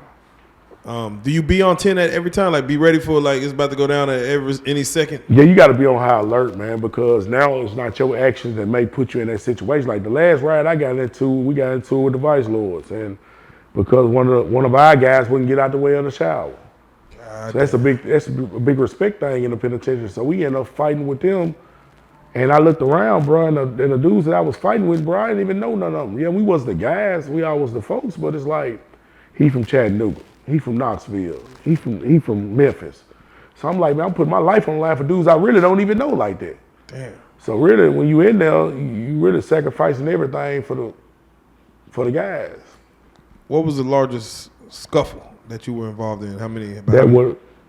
Do you be on 10 at every time? Like, be ready for it's about to go down at any second? Yeah, you got to be on high alert, man, because now it's not your actions that may put you in that situation. Like the last ride we got into with the vice lords, and because one of our guys wouldn't get out the way of the shower. So that's a big respect thing in the penitentiary. So we ended up fighting with them. And I looked around, bro, and the dudes that I was fighting with, bro, I didn't even know none of them. Yeah, we was the guys, we all was the folks, but it's like, he from Chattanooga, he from Knoxville, he from Memphis. So I'm like, man, I'm putting my life on the line for dudes I really don't even know like that. Damn. So really, when you in there, you really sacrificing everything for the guys. What was the largest scuffle that you were involved in? How many?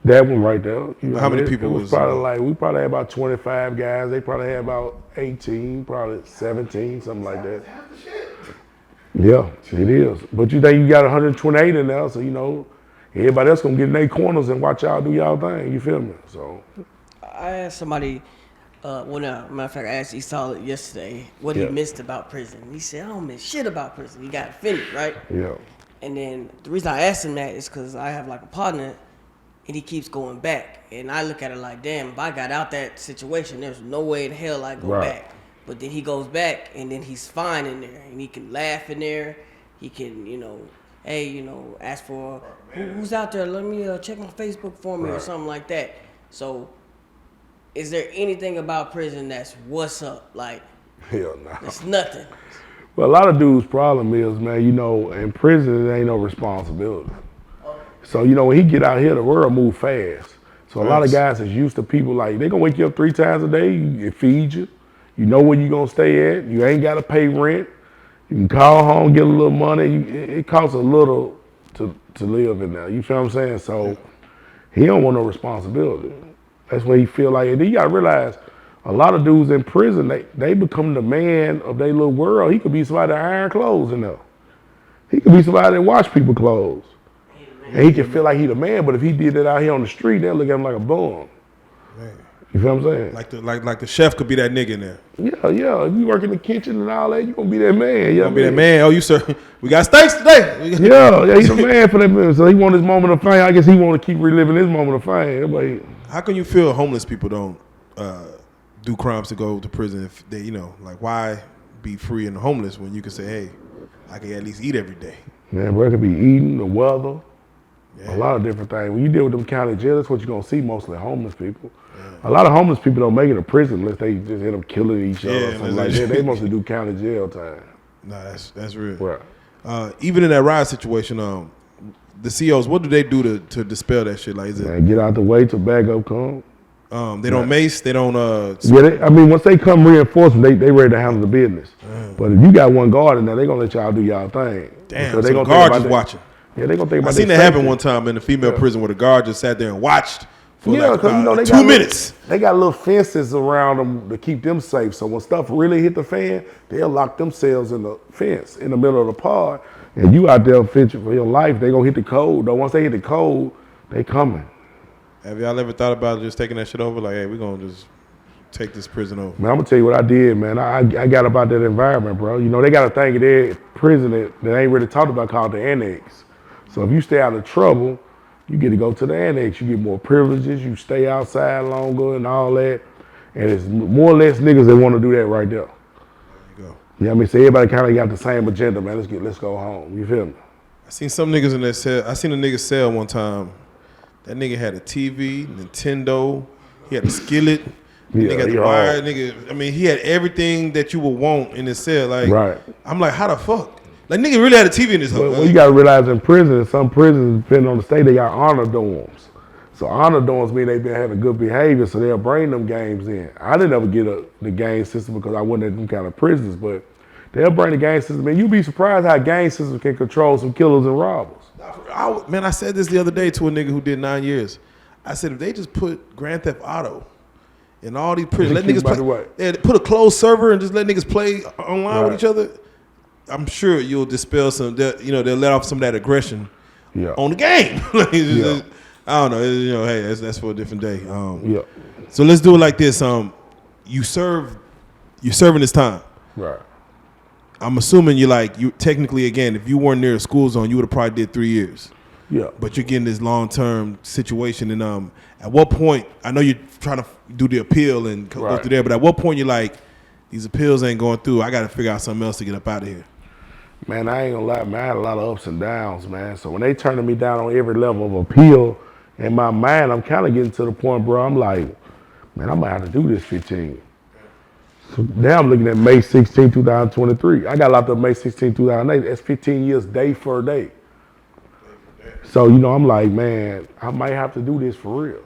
That one right there. How many people was probably we probably had about 25 guys. They probably had about 18, probably 17, something like that. Yeah, it is. But you think you got 128 in there, so everybody else gonna get in their corners and watch y'all do y'all thing. You feel me? So I asked somebody. Matter of fact, I asked E Solid yesterday what he missed about prison. He said, I don't miss shit about prison. He got offended, right? Yeah. And then the reason I asked him that is because I have like a partner, and he keeps going back. And I look at it like, damn, if I got out that situation, there's no way in hell I go back. But then he goes back, and then he's fine in there, and he can laugh in there. He can, ask for who's out there. Let me check my Facebook for me or something like that. So, is there anything about prison that's what's up? Like, hell no. It's nothing. Well, a lot of dudes' problem is, man, in prison there ain't no responsibility. So, when he get out here, the world move fast. So a lot of guys is used to people like, they gonna wake you up 3 times a day, it feed you. You know where you gonna stay at. You ain't gotta pay rent. You can call home, get a little money. It costs a little to live in there. You feel what I'm saying? So he don't want no responsibility. That's what he feel like. And then you gotta realize, a lot of dudes in prison, they become the man of their little world. He could be somebody that iron clothes in there. He could be somebody that wash people clothes. And he can feel like he the man, but if he did that out here on the street, they'll look at him like a bum. Man. You feel what I'm saying? Like the chef could be that nigga in there. Yeah. If you work in the kitchen and all that, you gonna be that man. Gonna be that man. Oh, you sir, we got steaks today. Yeah, he's the man for that man. So he want his moment of fame. I guess he want to keep reliving his moment of fame. Everybody, How can you feel homeless people don't do crimes to go to prison if they, like why be free and homeless when you can say, hey, I can at least eat every day? man, bro, it could be eating, the weather, a lot of different things. When you deal with them county jails, that's what you're gonna see mostly homeless people. A lot of homeless people don't make it to prison unless they just end up killing each other or something like that. They mostly do county jail time. Nah, that's real. Right. Even in that ride situation, the COs, what do they do to dispel that shit? Like, is it Man, get out the way till backup come. they don't mace, they don't Yeah, once they come reinforcement, they ready to handle the business. But if you got one guard in there, they gonna let y'all do y'all thing. damn, So so they the gonna think guard about just that. watching. Yeah, they gonna think I about seen their that happen safety. one time in the female prison where the guard just sat there and watched for Yeah, like because about they 2 got minutes. They got little fences around them to keep them safe. So when stuff really hit the fan, they'll lock themselves in the fence in the middle of the pod, and you out there fishing for your life. They gonna hit the code. Though once they hit the code, they coming. Have y'all ever thought about just taking that shit over? Like, hey, we're gonna just take this prison over. Man, I'm gonna tell you what I did, man. I got about that environment, bro. They got a thing in their prison that ain't really talked about called the annex. So if you stay out of trouble, you get to go to the annex. You get more privileges. You stay outside longer and all that. And it's more or less niggas that want to do that right there. There you go. You know what I mean? So everybody kind of got the same agenda, man. Let's go home. You feel me? I seen some niggas in that cell. I seen a nigga cell one time. That nigga had a TV, Nintendo. He had a skillet. Yeah, Nigga had he the wire. hard. Nigga, he had everything that you would want in his cell. Like, Right. I'm like, how the fuck? Like, nigga really had a TV in his But house. what you got to realize in prison, some prisons, depending on the state, they got honor dorms. So honor dorms mean they been having good behavior, so they'll bring them games in. I didn't ever get the game system because I wasn't in them kind of prisons, but they'll bring the game system in. You'd be surprised how game systems can control some killers and robbers. Man, I said this the other day to a nigga who did 9 years. I said, if they just put Grand Theft Auto in all these prisons, let Keep niggas them out the play, way. yeah, put a closed server and just let niggas play online with Right. each other, I'm sure you'll dispel some, they'll let off some of that aggression Yeah. on the game. Like, it's Yeah. just- I don't know. Hey, that's for a different day. Yeah. So let's do it like this. You're serving this time. Right. I'm assuming you technically, again, if you weren't near a school zone, you would have probably did 3 years. Yeah. But you're getting this long-term situation, and at what point? I know you're trying to do the appeal and go Right. through there, but at what point you're like, these appeals ain't going through. I got to figure out something else to get up out of here. Man, I ain't gonna lie, man. I had a lot of ups and downs, man. So when they turning me down on every level of appeal, in my mind, I'm kind of getting to the point, bro. I'm like, man, I might have to do this 15. So now I'm looking at May 16, 2023. I got locked up May 16, 2008. That's 15 years day for day. So, I'm like, man, I might have to do this for real.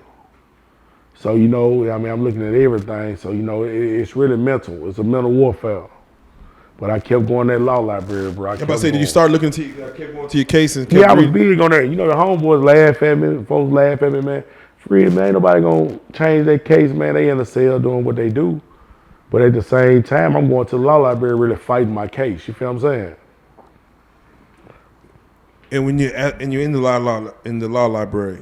So, I'm looking at everything. So, it's really mental. It's a mental warfare. But I kept going to that law library, bro. I'm about to say, did you start looking to kept going to your case and kept Yeah, I was reading? big on that. The homeboys laugh at me. Folks laugh at me, man. Free, man. Ain't nobody gonna change their case, man. They in the cell doing what they do. But at the same time, I'm going to the law library really fighting my case. You feel what I'm saying? And when you're in the law library,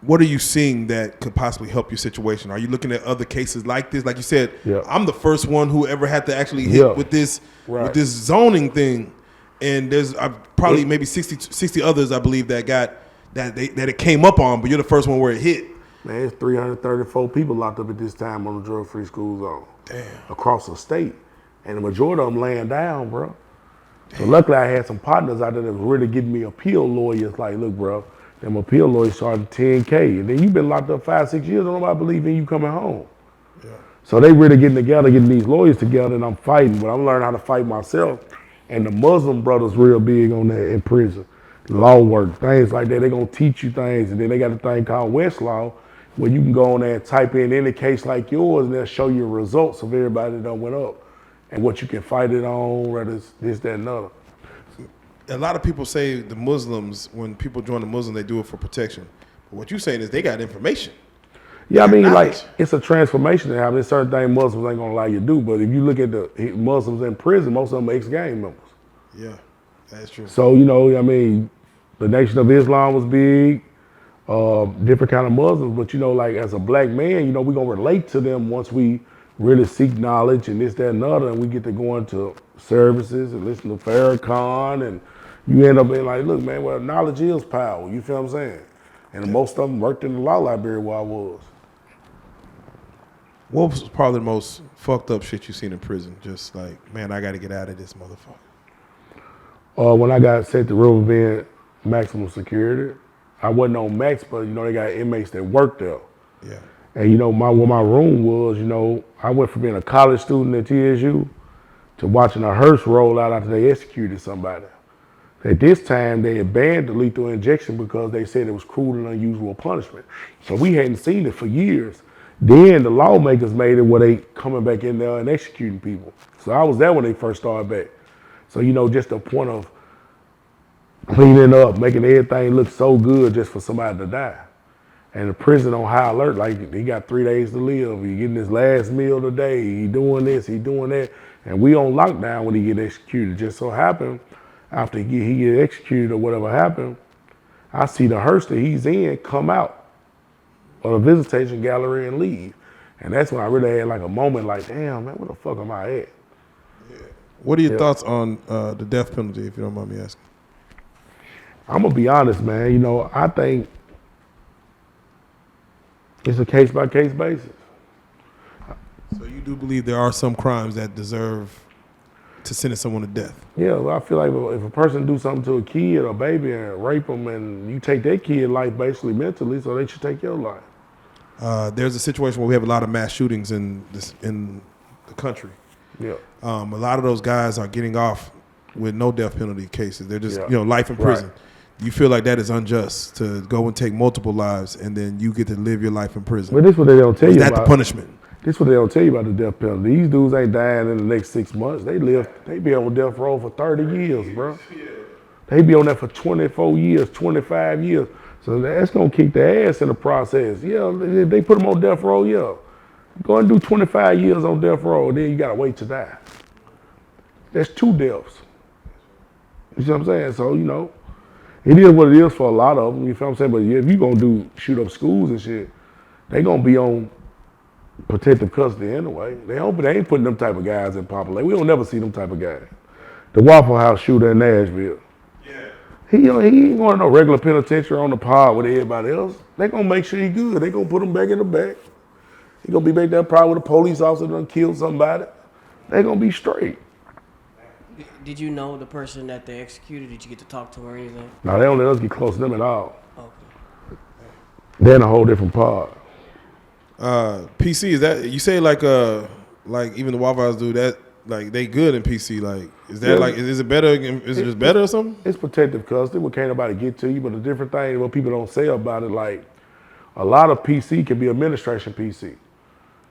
what are you seeing that could possibly help your situation? Are you looking at other cases like this? Like you said, Yeah. I'm the first one who ever had to actually hit Yeah. with this Right. with this zoning thing, and there's probably maybe 60 others I believe that got that it came up on, but you're the first one where it hit. Man, it's 334 people locked up at this time on the drug-free school zone. Damn. Across the state. And the majority of them laying down, bro. So luckily I had some partners out there that was really getting me appeal lawyers. Like, look, bro, them appeal lawyers started 10K. And then you've been locked up 5-6 years. Don't nobody believe in you coming home. Yeah. So they really getting together, getting these lawyers together, and I'm fighting. But I'm learning how to fight myself. And the Muslim brothers real big on that in prison. Law work, things like that. They gonna teach you things. And then they got a thing called Westlaw, where you can go on there and type in any case like yours, and they'll show you results of everybody that done went up. and what you can fight it on, whether it's this, that, and another. A lot of people say the Muslims, when people join the Muslim, they do it for protection. But what you're saying is they got information. Yeah, I mean, like, knowledge. it's a transformation that happens. There's certain things Muslims ain't gonna allow you to do, but if you look at the Muslims in prison, most of them are ex-gang members. Yeah, that's true. So, you know, I mean, the Nation of Islam was big, different kind of Muslims, but, you know, like, as a black man, you know, we're gonna relate to them once we really seek knowledge and this, that, and other, and we get to go into services and listen to Farrakhan, and you end up being like, look, man, well, knowledge is power, you feel what I'm saying? And most of them worked in the law library where I was. What was probably the most fucked up shit you seen in prison? Just like, man, I got to get out of this motherfucker. When I got sent to Riverbend maximum security, I wasn't on max, but, you know, they got inmates that worked there. Yeah. And, you know, where my room was, you know, I went from being a college student at TSU to watching a hearse roll out after they executed somebody. At this time, they had banned the lethal injection because they said it was cruel and unusual punishment. So we hadn't seen it for years. Then the lawmakers made it where they coming back in there and executing people. So I was there when they first started back. So, you know, just the point of cleaning up, making everything look so good just for somebody to die. And the prison on high alert, like, he got 3 days to live. He getting his last meal today. He doing this, he doing that. And we on lockdown when he get executed. Just so happened, after he get executed or whatever happened, I see the hearse that he's in come out of the visitation gallery and leave. And that's when I really had like a moment like, damn, man, where the fuck am I at? What are your thoughts on the death penalty, if you don't mind me asking? I'm gonna be honest, man. You know, I think it's a case-by-case basis. So you do believe there are some crimes that deserve to sentence someone to death? Yeah, well, I feel like if a person do something to a kid or baby and rape them, and you take their kid life basically mentally, so they should take your life. There's a situation where we have a lot of mass shootings in the country. Yeah. A lot of those guys are getting off with no death penalty cases. They're just, Yeah. you know, life in prison. Right. You feel like that is unjust to go and take multiple lives and then you get to live your life in prison. But this is what they don't tell Is you that about. the punishment? This is what they don't tell you about the death penalty. These dudes ain't dying in the next 6 months. They be on death row for 30 years, bro. They be on that for 24 years, 25 years. So that's gonna kick their ass in the process. Yeah, they put them on death row, yeah. Go and do 25 years on death row, then you gotta wait to die. That's 2 deaths. You see what I'm saying? So, you know, it is what it is for a lot of them, you feel what I'm saying? But if you gonna shoot up schools and shit, they gonna be on protective custody anyway. They ain't putting them type of guys in population. We don't never see them type of guys. The Waffle House shooter in Nashville. Yeah. He ain't going to no regular penitentiary on the pod with everybody else. They gonna make sure he good. They gonna put him back in the back. He gonna be back there probably with a police officer done killed somebody. They gonna be straight. Did you know the person that they executed? Did you get to talk to him or anything? No, they don't let us get close to them at all. Okay. They're in a whole different pod. PC, is that, you say like even the Waffle House do that, like they good in PC, like is that like, is it better, is it just better or something? It's protective custody. What can't nobody get to you, but the different thing, what people don't say about it, like a lot of PC can be administration PC.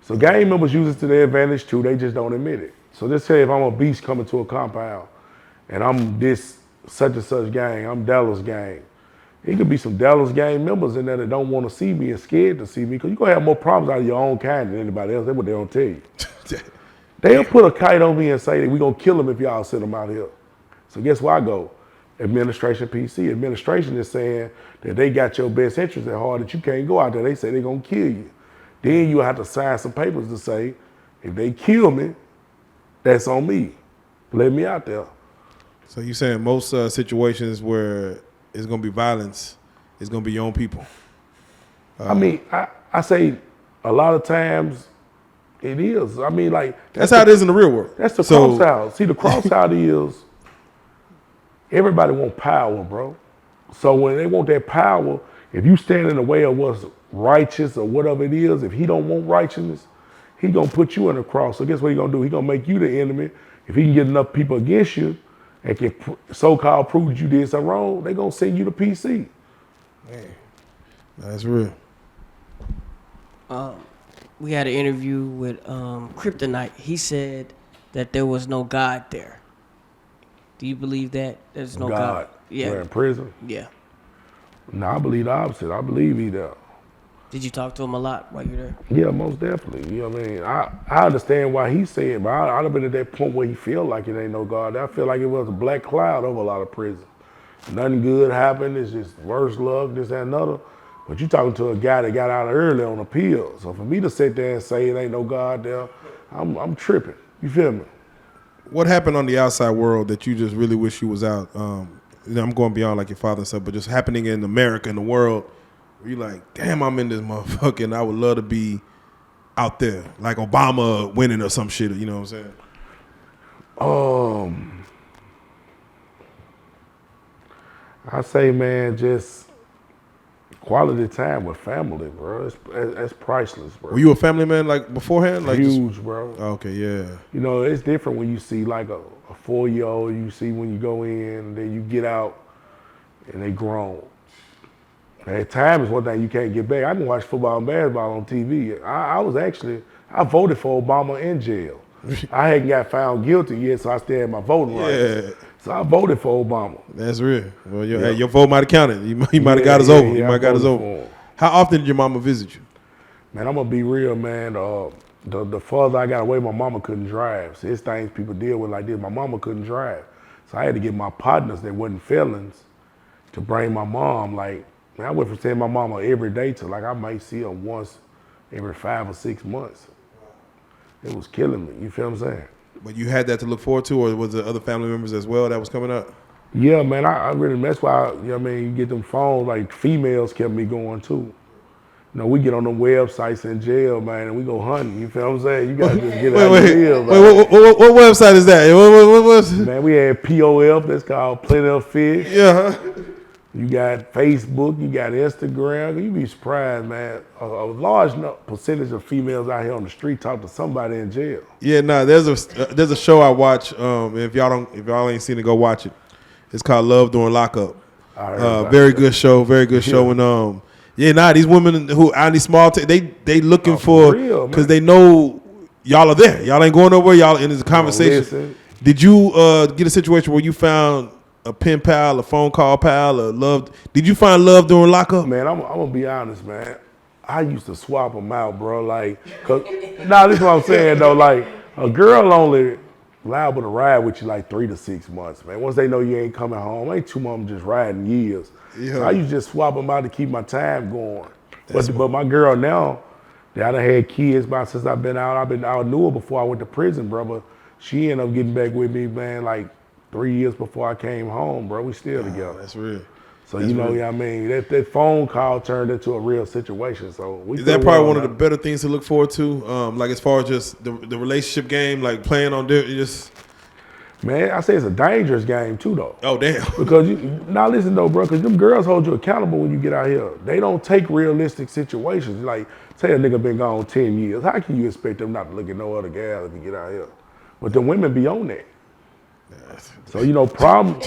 So gang members use it to their advantage too, they just don't admit it. So let's say if I'm a beast coming to a compound and I'm this such and such gang, I'm Dallas gang. It could be some Dallas gang members in there that don't want to see me and scared to see me, because you're going to have more problems out of your own kind than anybody else. That's what they don't tell you. They'll put a kite on me and say that we're going to kill them if y'all send them out here. So guess where I go? Administration PC. Administration is saying that they got your best interest at heart, that you can't go out there. They say they're going to kill you. Then you have to sign some papers to say, if they kill me, that's on me. Let me out there. So you saying most situations where it's gonna be violence, it's gonna be your own people? I mean, I say a lot of times it is. I mean, like That's how it is in the real world. That's the cross out. See, the cross out is everybody want power, bro. So when they want that power, if you stand in the way of what's righteous or whatever it is, if he don't want righteousness, he gonna put you in the cross. So guess what he gonna do? He gonna make you the enemy. If he can get enough people against you and can so-called prove that you did something wrong, they gonna send you to PC. Man, that's real. We had an interview with Kryptonite. He said that there was no God there. Do you believe that there's no God? God, Yeah. we're in prison. Yeah. No, I believe the opposite. I believe he there. Did you talk to him a lot while you were there? Yeah, most definitely. You know what I mean? I understand why he said it, but I'd have been at that point where he feel like it ain't no God. I feel like it was a black cloud over a lot of prison. Nothing good happened. It's just worse luck, this, that, and another. But you talking to a guy that got out early on appeal. So for me to sit there and say it ain't no God there, I'm tripping. You feel me? What happened on the outside world that you just really wish you was out? I'm going beyond like your father and stuff, but just happening in America, in the world, where you like, damn, I'm in this motherfucker, and I would love to be out there, like Obama winning or some shit. You know what I'm saying? I say, man, just quality time with family, bro. That's priceless, bro. Were you a family man like beforehand? Like Huge, bro. Okay, yeah. You know, it's different when you see like a 4-year-old, you see when you go in, and then you get out, and they grown. At times, one thing you can't get back. I can watch football and basketball on TV. I voted for Obama in jail. I hadn't got found guilty yet, so I still had my voting rights. So I voted for Obama. That's real. Well, your vote might have counted. He might have got us over. He might have got us over. How often did your mama visit you? Man, I'm gonna be real, man. The further I got away, my mama couldn't drive. So it's things people deal with like this. My mama couldn't drive. So I had to get my partners that wasn't felons to bring my mom. Like, man, I went from seeing my mama every day to like I might see her once every 5 or 6 months. It was killing me. You feel what I'm saying? But you had that to look forward to, or was there other family members as well that was coming up? Yeah, man, I really, that's why, you know what I mean, you get them phones, like females kept me going too. You know, we get on them websites in jail, man, and we go hunting. You feel what I'm saying? You gotta just get out of jail, man. What website is that? What was? Man, we had POF, that's called Plenty of Fish. Yeah. You got Facebook, you got Instagram. You'd be surprised, man. A large percentage of females out here on the street talk to somebody in jail. Yeah, there's a show I watch. If y'all ain't seen it, go watch it. It's called Love During Lockup. Very good show. And these women who out in these small they looking for because they know y'all are there. Y'all ain't going nowhere. Y'all in this conversation. Did you get a situation where you found a pen pal, a phone call pal, or love? Did you find love during lockup? Man, I'm gonna be honest, man. I used to swap them out, bro. Like, this is what I'm saying though. Like, a girl only liable to ride with you like 3 to 6 months, man. Once they know you ain't coming home, ain't 2 months just riding years. Yeah. So I used to just swap them out to keep my time going. But my girl now, that I done had kids by since I've been out. I knew her before I went to prison, bro. But she ended up getting back with me, man, like 3 years before I came home, bro. We still together. That's real. So that's real. Yeah, I mean, that phone call turned into a real situation. So is that probably one of the better things to look forward to? Like as far as just the relationship game, like playing on just. Man, I say it's a dangerous game too, though. Oh damn! Because now listen though, bro, because them girls hold you accountable when you get out here. They don't take realistic situations. Like say a nigga been gone 10 years, how can you expect them not to look at no other gal if you get out here? But the women be on that. So you know, problems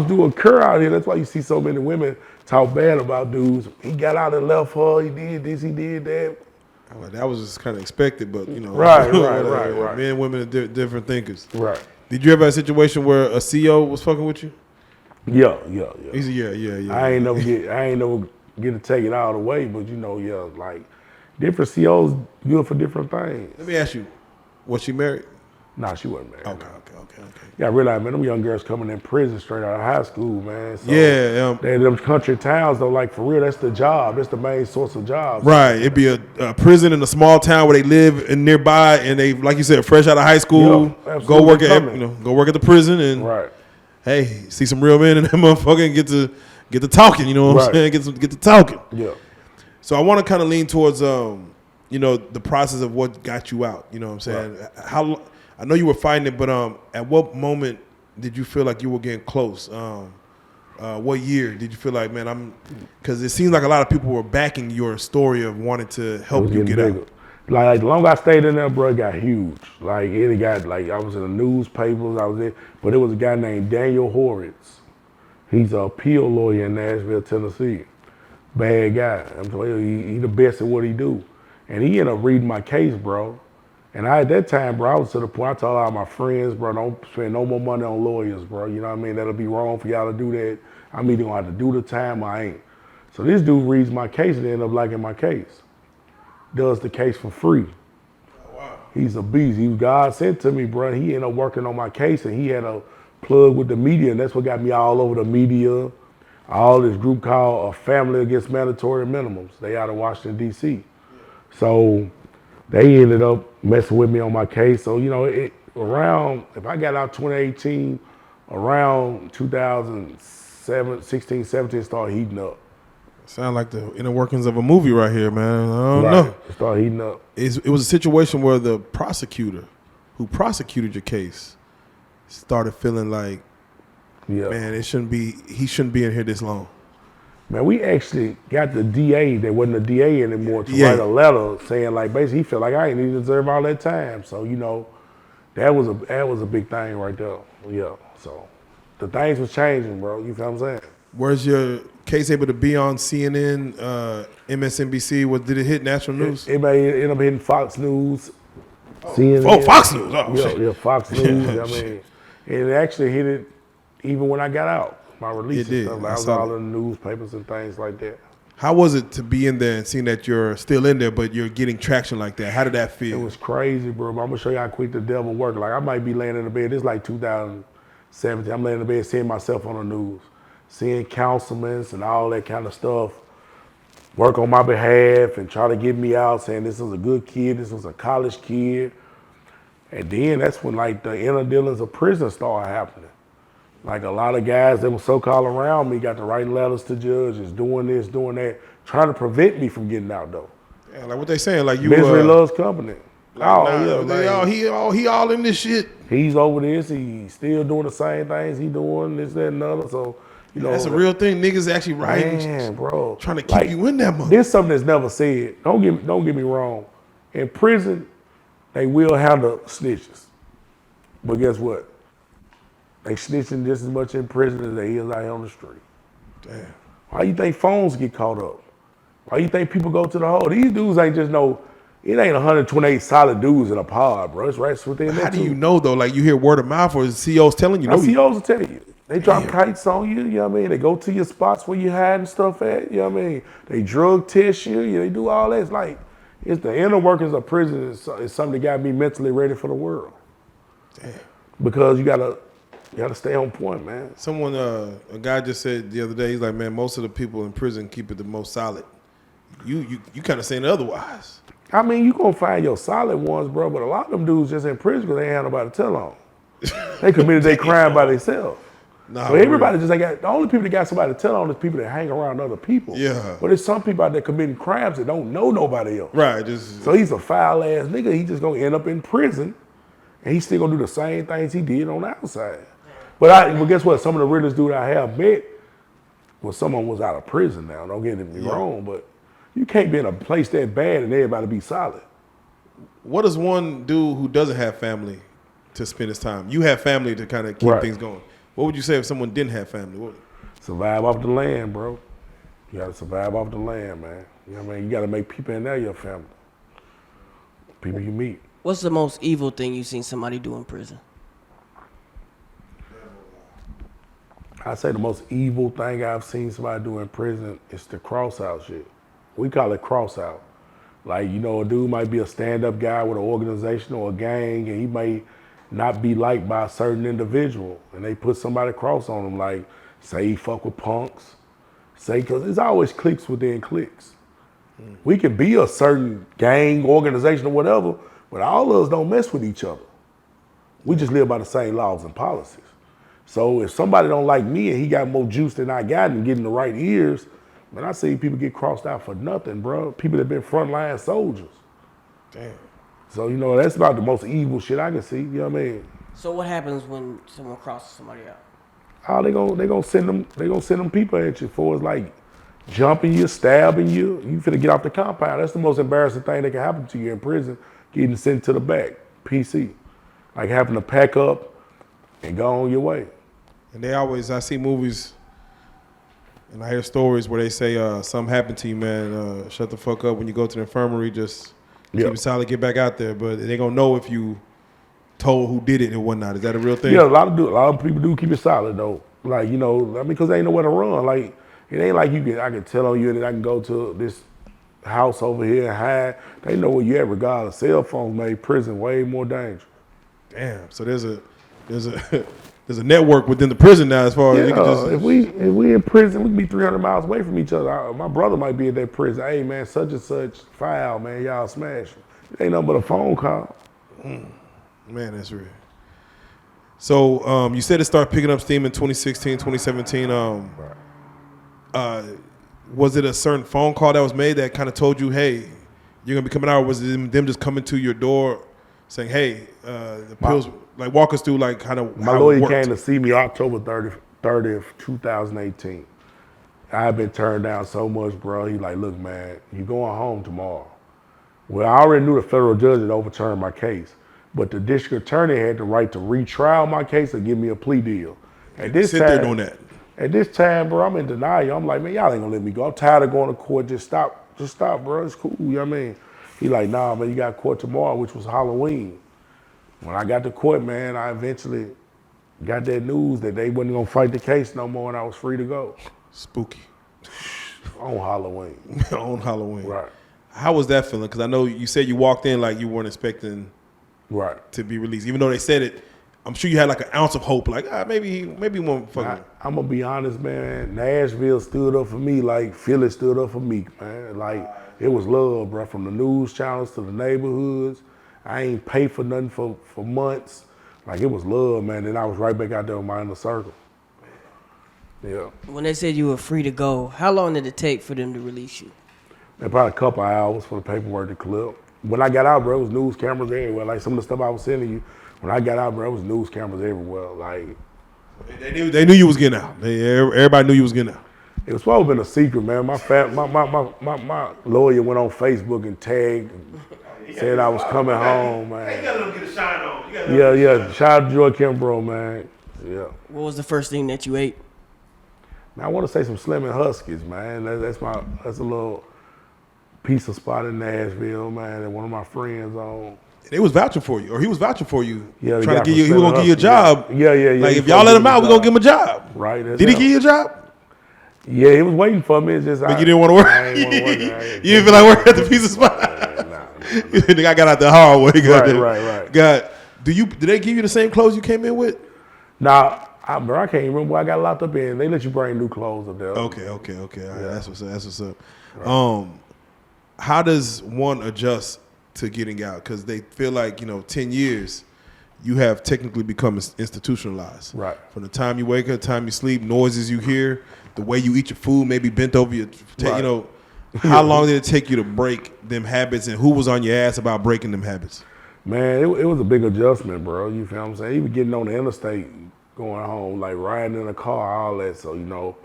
do occur out here. That's why you see so many women talk bad about dudes. He got out and left her. He did this. He did that. Well, that was just kind of expected, but you know, right. Men and women are different thinkers. Right. Did you ever have a situation where a CO was fucking with you? Yeah. He's yeah. I ain't never get to take it all the way, but you know, like different COs good for different things. Let me ask you, was she married? Nah, she wasn't married. Okay. Yeah, I realize, man, them young girls coming in prison straight out of high school, man. So yeah. They them country towns, though, like, for real, that's the job. That's the main source of jobs. Right. It'd be a prison in a small town where they live and nearby, and they, like you said, fresh out of high school, go work at the prison, and hey, see some real men in that motherfucker and get to talking. You know what I'm saying? Get to talking. Yeah. So I want to kind of lean towards, the process of what got you out. You know what I'm saying? Right. How I know you were fighting it, but at what moment did you feel like you were getting close? What year did you feel like, man, because it seems like a lot of people were backing your story of wanting to help you get out. Like the longer I stayed in there, bro, it got huge. Like it got like I was in the newspapers, but it was a guy named Daniel Horowitz. He's an appeal lawyer in Nashville, Tennessee. Bad guy. I'm telling you, he the best at what he do. And he ended up reading my case, bro. And at that time, bro, I was to the point, I told all my friends, bro, don't spend no more money on lawyers, bro. You know what I mean? That'll be wrong for y'all to do that. I'm either gonna have to do the time or I ain't. So this dude reads my case and end up liking my case. Does the case for free. Wow. He's a beast. He was God sent to me, bro. He ended up working on my case and he had a plug with the media, and that's what got me all over the media. All this group called Family Against Mandatory Minimums. They out of Washington, D.C. So they ended up messing with me on my case. So, you know, around, if I got out 2018, around 2016, 17, started heating up. Sound like the inner workings of a movie right here, man. I don't know. It started heating up. It was a situation where the prosecutor who prosecuted your case started feeling like, Yeah. man, he shouldn't be in here this long. Man, we actually got the DA that wasn't a DA anymore to DA. write a letter saying like basically he felt like I ain't even deserve all that time. So, you know, that was a big thing right there. Yeah. So the things was changing, bro. You feel what I'm saying? Where's your case able to be on CNN, MSNBC? Did it hit national news? It may end up hitting Fox News, CNN. Oh, Fox News. Oh, Yeah, shit. yeah, Fox News. Yeah, I mean, it actually hit it even when I got out. My release It did. and stuff. I I was saw all it. in the newspapers and things like that. How was it to be in there and seeing that you're still in there, but you're getting traction like that? How did that It feel? was crazy, bro. I'm gonna show you how quick the devil work. Like I might be laying in the bed. It's like 2017. I'm laying in the bed seeing myself on the news, seeing councilmen and all that kind of stuff work on my behalf and try to get me out, saying this was a good kid, this was a college kid. And then that's when like the inner dealings of prison started happening. Like a lot of guys that were so-called around me got to write letters to judges, doing this, doing that, trying to prevent me from getting out though. Yeah, like what they saying, like you Misery loves company. he all in this shit. He's over this. He's still doing the same things he doing, this, that, and other. So, you know. That's a real thing. Niggas actually writing, Man, bro. trying to keep you in that mother. This is something that's never said. Don't get me wrong. In prison, they will handle snitches. But guess what? They snitching just as much in prison as they is out here on the street. Damn. Why you think phones get caught up? Why you think people go to the hole? These dudes ain't just it ain't 128 solid dudes in a pod, bro. It's right within How that do you too. know though? Like you hear word of mouth or CEOs telling you? Now, No, CEOs will tell you. They drop Damn. kites on you know what I mean? They go to your spots where you hiding stuff at, you know what I mean? They drug test you, they do all that. It's like, it's the inner workings of prison is something that got me mentally ready for the world. Damn. Because you gotta stay on point, man. Someone, a guy just said the other day, he's like, man, most of the people in prison keep it the most solid. You kind of saying otherwise. I mean, you gonna find your solid ones, bro, but a lot of them dudes just in prison because they ain't had nobody to tell on. They committed their crime by themselves. Nah, So everybody just ain't got, the only people that got somebody to tell on is people that hang around other people. Yeah. But there's some people out there committing crimes that don't know nobody else. Right. Just So he's a foul ass nigga. He just gonna end up in prison, and he's still gonna do the same things he did on the outside. But guess what? Some of the realest dudes I have met, well, someone was out of prison now. Don't get me wrong, but you can't be in a place that bad and everybody be solid. what does one do who doesn't have family to spend his time? You have family to kind of keep Right. things going. What would you say if someone didn't have family? Survive off the land, bro. You gotta survive off the land, man. You know what I mean? You gotta make people in there your family. People you meet. What's the most evil thing you've seen somebody do in prison? I say the most evil thing I've seen somebody do in prison is the cross out shit. We call it cross out. Like, you know, a dude might be a stand-up guy with an organization or a gang, and he may not be liked by a certain individual, and they put somebody cross on him, like, say he fuck with punks, say, because it's always cliques within cliques. We can be a certain gang, organization, or whatever, but all of us don't mess with each other. We just live by the same laws and policies. So if somebody don't like me and he got more juice than I got and getting the right ears, man, I see people get crossed out for nothing, bro. People that been frontline soldiers. Damn. So, you know, that's about the most evil shit I can see, you know what I mean? So what happens when someone crosses somebody out? Oh, they gonna send them people at you for it's like jumping you, stabbing you. You finna get off the compound. That's the most embarrassing thing that can happen to you in prison, getting sent to the back, PC. Like having to pack up and go on your way. And I see movies and I hear stories where they say something happened to you, man. Shut the fuck up when you go to the infirmary. Just Keep Yeah. it solid, get back out there. But they gonna know if you told who did it and whatnot. Is that a real thing? Yeah, a lot of people do keep it solid though. Like, you know, I mean, because they ain't nowhere to run. Like, it ain't like I can tell on you that I can go to this house over here and hide. They know where you at regardless. Cell phones made prison way more dangerous. Damn. So there's a there's a network within the prison now as far as you can just. If we in prison, we can be 300 miles away from each other. My brother might be at that prison. Hey man, such and such file, man, y'all smashing. It ain't nothing but a phone call. Man, that's real. So you said it started picking up steam in 2016, 2017. Was it a certain phone call that was made that kind of told you, hey, you're going to be coming out? Or was it them just coming to your door saying, hey, the pills, like walk us through like kind of My how it lawyer worked? came to see me October 30th, 2018. I've been turned down so much, bro. He like, look, man, you going home tomorrow. Well, I already knew the federal judge had overturned my case, but the district attorney had the right to retrial my case or give me a plea deal. At this Sit time, there doing that. At this time, bro, I'm in denial. I'm like, man, y'all ain't gonna let me go. I'm tired of going to court. Just stop, bro. It's cool. You know what I mean? He like, nah, man, you got court tomorrow, which was Halloween. When I got to court, man, I eventually got that news that they wasn't gonna fight the case no more, and I was free to go Spooky. on Halloween. On Halloween. Right, How was that feeling? Because I know you said you walked in like you weren't expecting right. to be released. Even though they said it, I'm sure you had like an ounce of hope. Like, maybe he won't fucking. I'm gonna be honest, man. Nashville stood up for me like Philly stood up for me, man. Like, it was love, bro. From the news channels to the neighborhoods. I ain't paid for nothing for months. Like, it was love, man. Then I was right back out there with my inner circle. Yeah. When they said you were free to go, how long did it take for them to release you? And probably a couple hours for the paperwork to clip. When I got out, bro, it was news cameras everywhere. Like, some of the stuff I was sending you, when I got out, bro, it was news cameras everywhere. Like, They knew you was getting out. Everybody knew you was getting out. it was supposed to been a secret, man. My lawyer went on Facebook and tagged and said I was coming home, man. You gotta let them get a shine on. Yeah. Shout out to Joy Kimbrough, man. Yeah. What was the first thing that you ate? Man, I want to say some Slim and Huskies, man. That's a little pizza spot in Nashville, man, that one of my friends own. They was vouching for you, or he was vouching for you. Yeah, the trying guy to give you. from He was gonna give you a job. Yeah. Like He if y'all supposed let to him give out, me we gonna give him a job. Right. that's Did he him. give you a job? Yeah, he was waiting for me. It's just But you didn't want to work. I ain't want to work. You didn't feel like working at the pizza spot. The guy got out the hard way. Right. Did they give you the same clothes you came in with? Nah, bro, I can't remember where I got locked up in. They let you bring new clothes up there. Okay. All right, that's what's up. Right. How does one adjust to getting out? Because they feel like 10 years, you have technically become institutionalized. Right. From the time you wake up, the time you sleep, noises you hear, the way you eat your food, maybe bent over your. Right. How long did it take you to break them habits, and who was on your ass about breaking them habits? Man, it was a big adjustment, bro. You feel what I'm saying? Even getting on the interstate, going home, like riding in a car, all that. So,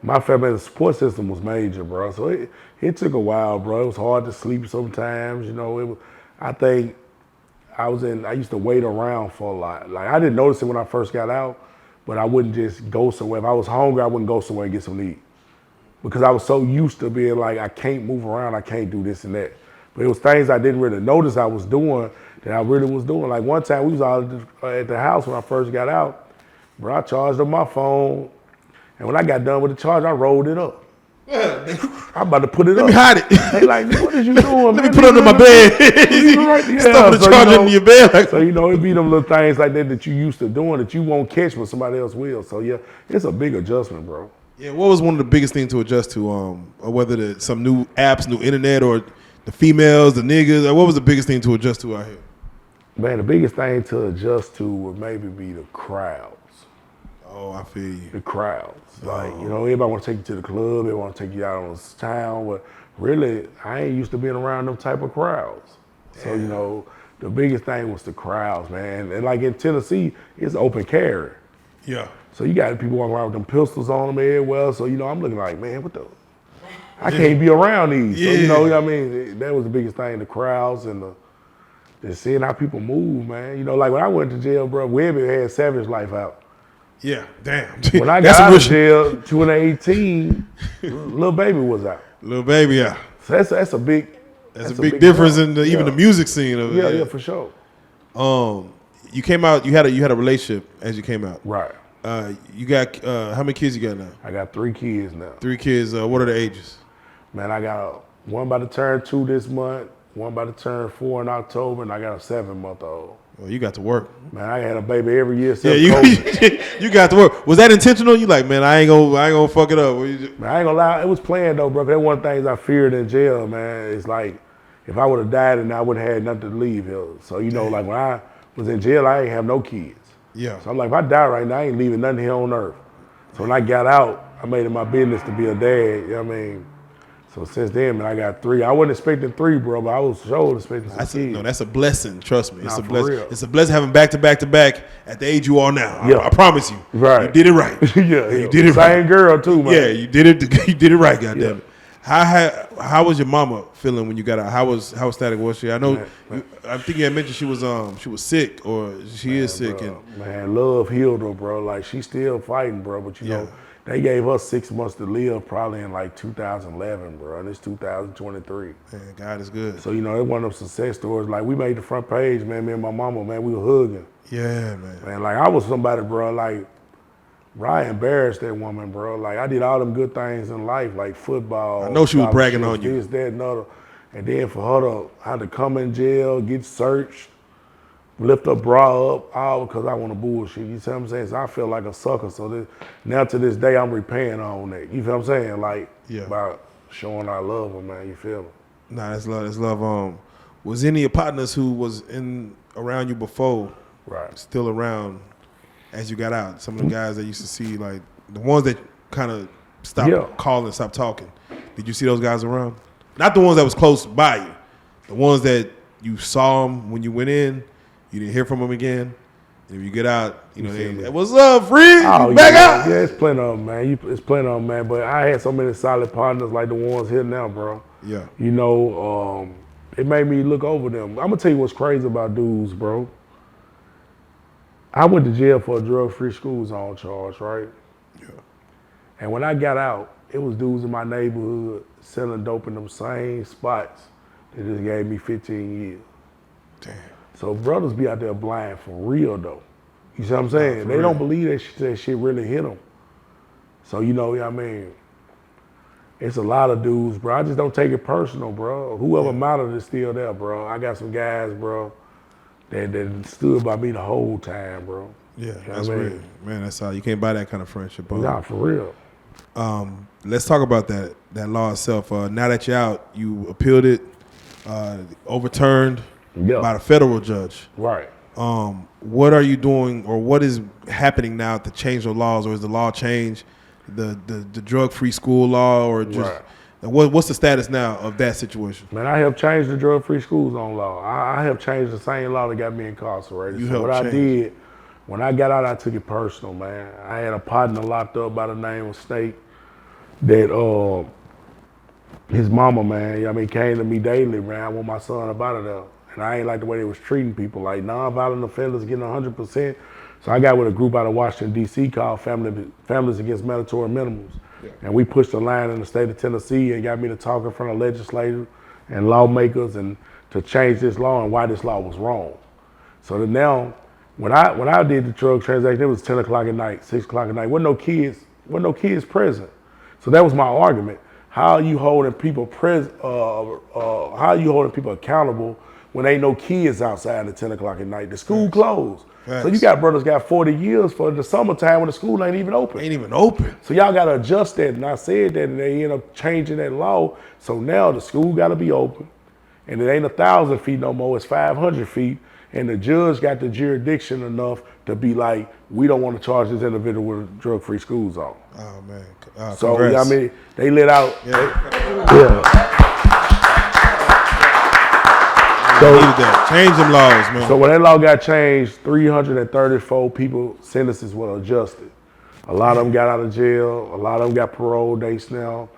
my family support system was major, bro. So it took a while, bro. It was hard to sleep sometimes. I think I used to wait around for a lot. Like, I didn't notice it when I first got out, but I wouldn't just go somewhere. If I was hungry, I wouldn't go somewhere and get something to eat. Because I was so used to being like, I can't move around, I can't do this and that. But it was things I didn't really notice I was doing that I really was doing. Like one time we was all at the house when I first got out, bro, I charged up my phone, and when I got done with the charge, I rolled it up. I'm about to put it up. Let me hide it. They like, what is you doing, Let me put it under my bed. Stuff the charger under your bed. So, it be them little things like that you used to doing that you won't catch, but somebody else will. So, yeah, it's a big adjustment, bro. Yeah, what was one of the biggest things to adjust to? Or whether some new apps, new internet, or the females, the niggas. What was the biggest thing to adjust to out here? Man, the biggest thing to adjust to would maybe be the crowds. Oh, I feel you. The crowds. Like, everybody want to take you to the club, they want to take you out on the town, but really, I ain't used to being around them type of crowds. So, the biggest thing was the crowds, man. And like in Tennessee, it's open carry. Yeah. So you got people walking around with them pistols on them everywhere. So, I'm looking like, man, what the? I can't be around these. Yeah. So, what I mean? That was the biggest thing, the crowds and just seeing how people move, man. Like when I went to jail, bro, Webby had Savage Life out. Yeah, damn. When I got out of jail, 2018, Lil Baby was out. Lil Baby, yeah. So that's a big That's a big difference in even the music scene of it. Yeah, for sure. You came out. You had a relationship as you came out. Right. You got how many kids you got now? I got 3 kids now. 3 kids. What are the ages? Man, I got one about to turn 2 this month, one about to turn 4 in October, and I got a 7-month-old. Well, you got to work. Man, I had a baby every year. Yeah, COVID. you got to work. Was that intentional? You like, man, I ain't gonna fuck it up. Man, I ain't gonna lie, it was planned though, bro. That's one of the things I feared in jail, man. It's like if I would have died and I would have had nothing to leave here. So like when I was in jail, I ain't have no kids. Yeah. So I'm like, if I die right now, I ain't leaving nothing here on earth. So when I got out, I made it my business to be a dad. You know what I mean? So since then, man, I got 3. I wasn't expecting 3, bro, but I was sure expecting some kids. No, that's a blessing. Trust me, it's a blessing. Real. It's a blessing having back to back at the age you are now. Yeah. I promise you. Right. You did it right. Yeah, you did it right. Same girl too, man. Yeah, you did it. You did it right. Goddamn it. How was your mama feeling when you got out? How static was she? I know. I think you had mentioned she was sick or she is sick. Bro, man, love healed her, bro. Like she's still fighting, bro. But you know, they gave her 6 months to live, probably in like 2011, bro. And it's 2023. Man, God is good. So you know, it one of them success stories. Like we made the front page, man. Me and my mama, man, we were hugging. Yeah, man. Man, like I was somebody, bro. Like I embarrassed that woman, bro. Like I did all them good things in life, like football. I know she was bragging on you. This, that, and other. And then for her to have to come in jail, get searched, lift her bra up, all because I want to bullshit. You see what I'm saying? So I feel like a sucker. So now to this day, I'm repaying on that. You feel what I'm saying? Like by showing I love her, man. You feel me? Nah, that's love. That's love. Was any of your partners who was around you before, still around as you got out? Some of the guys that used to see, like the ones that kind of stopped calling, stopped talking. Did you see those guys around? Not the ones that was close by you. The ones that you saw them when you went in, you didn't hear from them again. And if you get out, you know, hey, what's up, Fred? Oh, back out? Yeah, it's plenty of them, man. It's plenty of them, man. But I had so many solid partners like the ones here now, bro. Yeah. You know, it made me look over them. I'm going to tell you what's crazy about dudes, bro. I went to jail for a drug-free school zone charge, right? Yeah. And when I got out, it was dudes in my neighborhood selling dope in them same spots that just gave me 15 years. Damn. So brothers be out there blind for real, though. You see what I'm saying? They don't believe that shit really hit them. So, you know what I mean? It's a lot of dudes, bro. I just don't take it personal, bro. Whoever mattered is still there, bro. I got some guys, bro, that stood by me the whole time, bro. Yeah, you know that's real. Man, that's all. You can't buy that kind of friendship, bro. Nah, for real. Let's talk about that law itself. Now that you're out, you appealed it, overturned by the federal judge. Right. What are you doing, or what is happening now to change the laws, or is the law changed, the drug-free school law, or just what's the status now of that situation? Man, I helped change the drug-free school zone law. I helped change the same law that got me incarcerated. I did, when I got out, I took it personal, man. I had a partner locked up by the name of State that his mama, man, I mean, came to me daily, man. I want my son up out of there. And I ain't like the way they was treating people, like nonviolent offenders getting 100%. So I got with a group out of Washington, D.C. called Families Against Mandatory Minimums. Yeah. And we pushed the line in the state of Tennessee and got me to talk in front of legislators and lawmakers and to change this law and why this law was wrong. So that now, when I did the drug transaction, it was 10 o'clock at night, 6 o'clock at night. Wasn't no kids present. So that was my argument. How are you holding people how are you holding people accountable when ain't no kids outside at 10 o'clock at night? The school closed. So you got brothers got 40 years for the summertime when the school ain't even open. Ain't even open. So y'all got to adjust that. And I said that, and they end up changing that law. So now the school got to be open. And it ain't 1,000 feet no more, it's 500 feet. And the judge got the jurisdiction enough to be like, we don't want to charge this individual with a drug-free school zone. Oh, man. So, congrats. I mean, they let out. So that. Change them laws, man. So when that law got changed, 334 people sentences were adjusted. A lot of them got out of jail. A lot of them got parole dates now.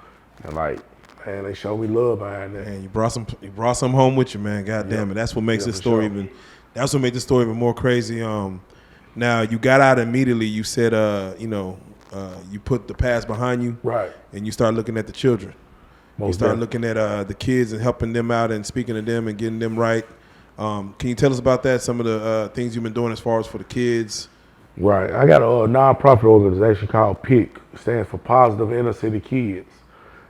And man, they showed me love behind that. Man, you brought some home with you, man. God damn it. That's what makes this story that's what makes this story even more crazy. Now you got out immediately. You said, you put the past behind you. Right. And you start looking at the children. You Most start definitely. looking at the kids and helping them out and speaking to them and getting them right. Can you tell us about that? Some of the things you've been doing as far as for the kids. Right. I got a nonprofit organization called PIC. It stands for Positive Inner City Kids.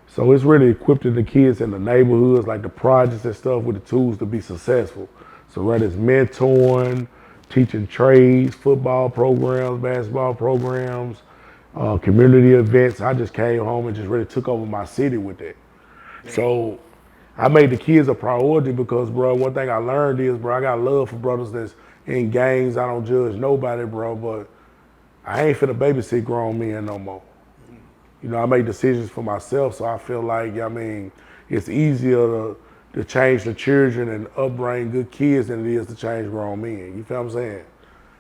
So it's really equipping the kids in the neighborhoods, like the projects and stuff, with the tools to be successful. So whether it's mentoring, teaching trades, football programs, basketball programs, community events, I just came home and just really took over my city with that. So I made the kids a priority because, bro, one thing I learned is, bro, I got love for brothers that's in gangs. I don't judge nobody, bro, but I ain't finna babysit grown men no more. You know, I make decisions for myself, so I feel like, I mean, it's easier to change the children and upbring good kids than it is to change grown men. You feel what I'm saying?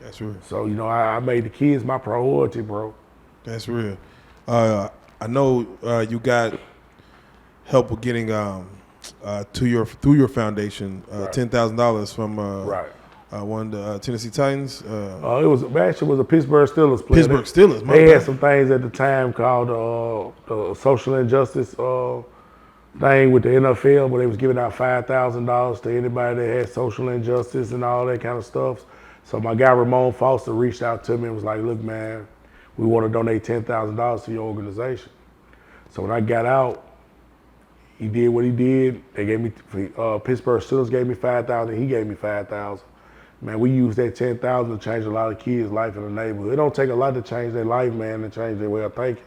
That's real. So, you know, I made the kids my priority, bro. That's real. I know you got help with getting through your foundation Right. $10,000 from Right. one of the Tennessee Titans. It was actually was a Pittsburgh Steelers player. Pittsburgh Steelers. My They bad. had some things at the time called the social injustice thing with the NFL, where they was giving out $5,000 to anybody that had social injustice and all that kind of stuff. So my guy Ramon Foster reached out to me and was like, "Look, man, we want to donate $10,000 to your organization." So when I got out, he did what he did. They gave me Pittsburgh Steelers gave me $5,000. He gave me $5,000. Man, we used that $10,000 to change a lot of kids' life in the neighborhood. It don't take a lot to change their life, man, and change their way of thinking.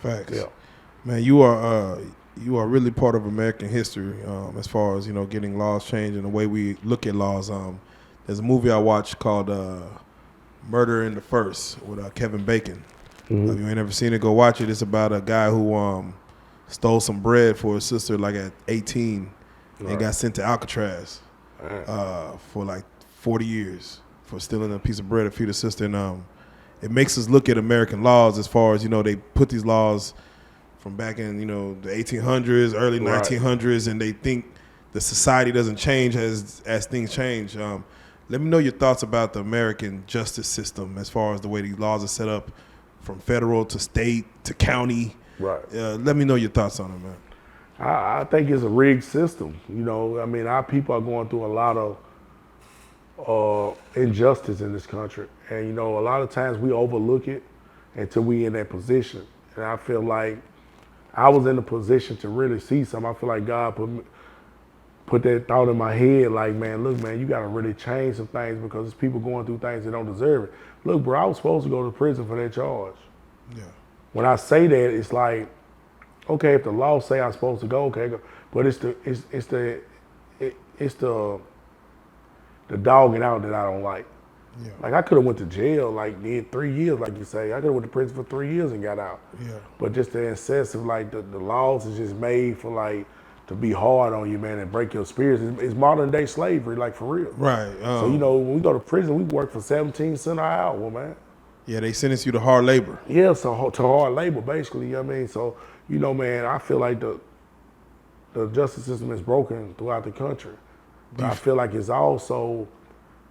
Facts. Yeah. Man, you are really part of American history as far as, you know, getting laws changed and the way we look at laws. There's a movie I watched called Murder in the First with Kevin Bacon. If you ain't ever seen it, go watch it. It's about a guy who stole some bread for his sister like at 18 and got sent to Alcatraz for like 40 years for stealing a piece of bread to feed his sister. And it makes us look at American laws as far as, you know, they put these laws from back in, you know, the 1800s, early 1900s, and they think the society doesn't change as things change. Let me know your thoughts about the American justice system as far as the way these laws are set up from federal to state to county. Right. Let me know your thoughts on it, man. I think it's a rigged system. You know, I mean, our people are going through a lot of injustice in this country. And, you know, a lot of times we overlook it until we in that position. And I feel like I was in a position to really see something. I feel like God put that thought in my head, like, man, look, man, you got to really change some things because there's people going through things that don't deserve it. Look, bro, I was supposed to go to prison for that charge. Yeah. When I say that, it's like, okay, if the law say I'm supposed to go, okay, go. But it's the dogging out that I don't like. Yeah. Like I could have went to jail, like did 3 years, like you say. I could have went to prison for 3 years and got out. Yeah. But just the excessive, like the laws is just made for like to be hard on you, man, and break your spirits. It's modern day slavery, like for real. Right. So you know, when we go to prison, we work for 17 cents an hour, man. Yeah, they sentence you to hard labor. Yeah, so to hard labor, basically. You know what I mean? So, you know, man, I feel like the justice system is broken throughout the country. But I feel like it's also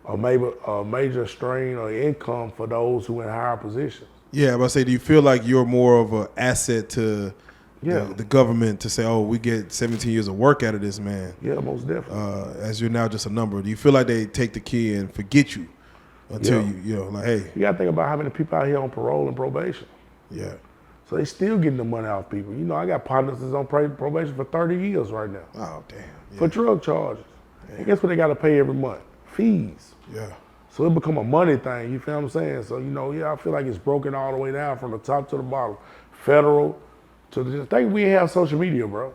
a major strain or income for those who in higher positions. Yeah, but I say, do you feel like you're more of an asset to Yeah. the government to say, oh, we get 17 years of work out of this man, Yeah, most definitely. as you're now just a number? Do you feel like they take the key and forget you until Yeah. you know, like, hey, You gotta think about how many people out here on parole and probation. yeah, So they still getting the money off people. You know, I got partners that's on probation for 30 years right now oh damn, yeah, for drug charges. And guess what they gotta pay every month? Fees. yeah, So it become a money thing, you feel what I'm saying? So, you know, yeah, I feel like it's broken all the way down from the top to the bottom. Federal to the thing we ain't have social media, bro.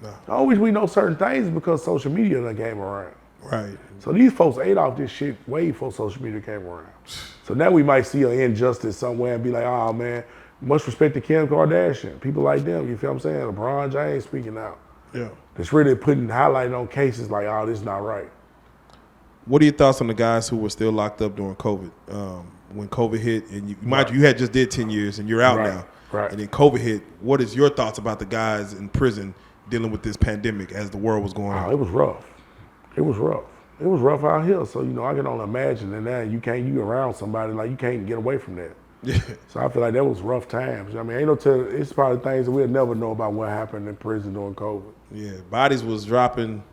no, The only reason we know certain things is because social media done came around. right, So these folks ate off this shit way before social media came around. So now we might see an injustice somewhere and be like, oh man, much respect to Kim Kardashian, people like them, you feel what I'm saying? LeBron James speaking out. yeah. It's really highlighting on cases like, oh, this is not right. What are your thoughts on the guys who were still locked up during COVID? When COVID hit, and you had just did 10 years, and you're out Right, now, right. and then COVID hit. What is your thoughts about the guys in prison dealing with this pandemic as the world was going Oh, on? it was rough. It was rough. It was rough out here. So, you know, I can only imagine. And now you around somebody, like you can't get away from that. So I feel like that was rough times. I mean, ain't no it's probably things that we'll never know about what happened in prison during COVID. Yeah, bodies was dropping,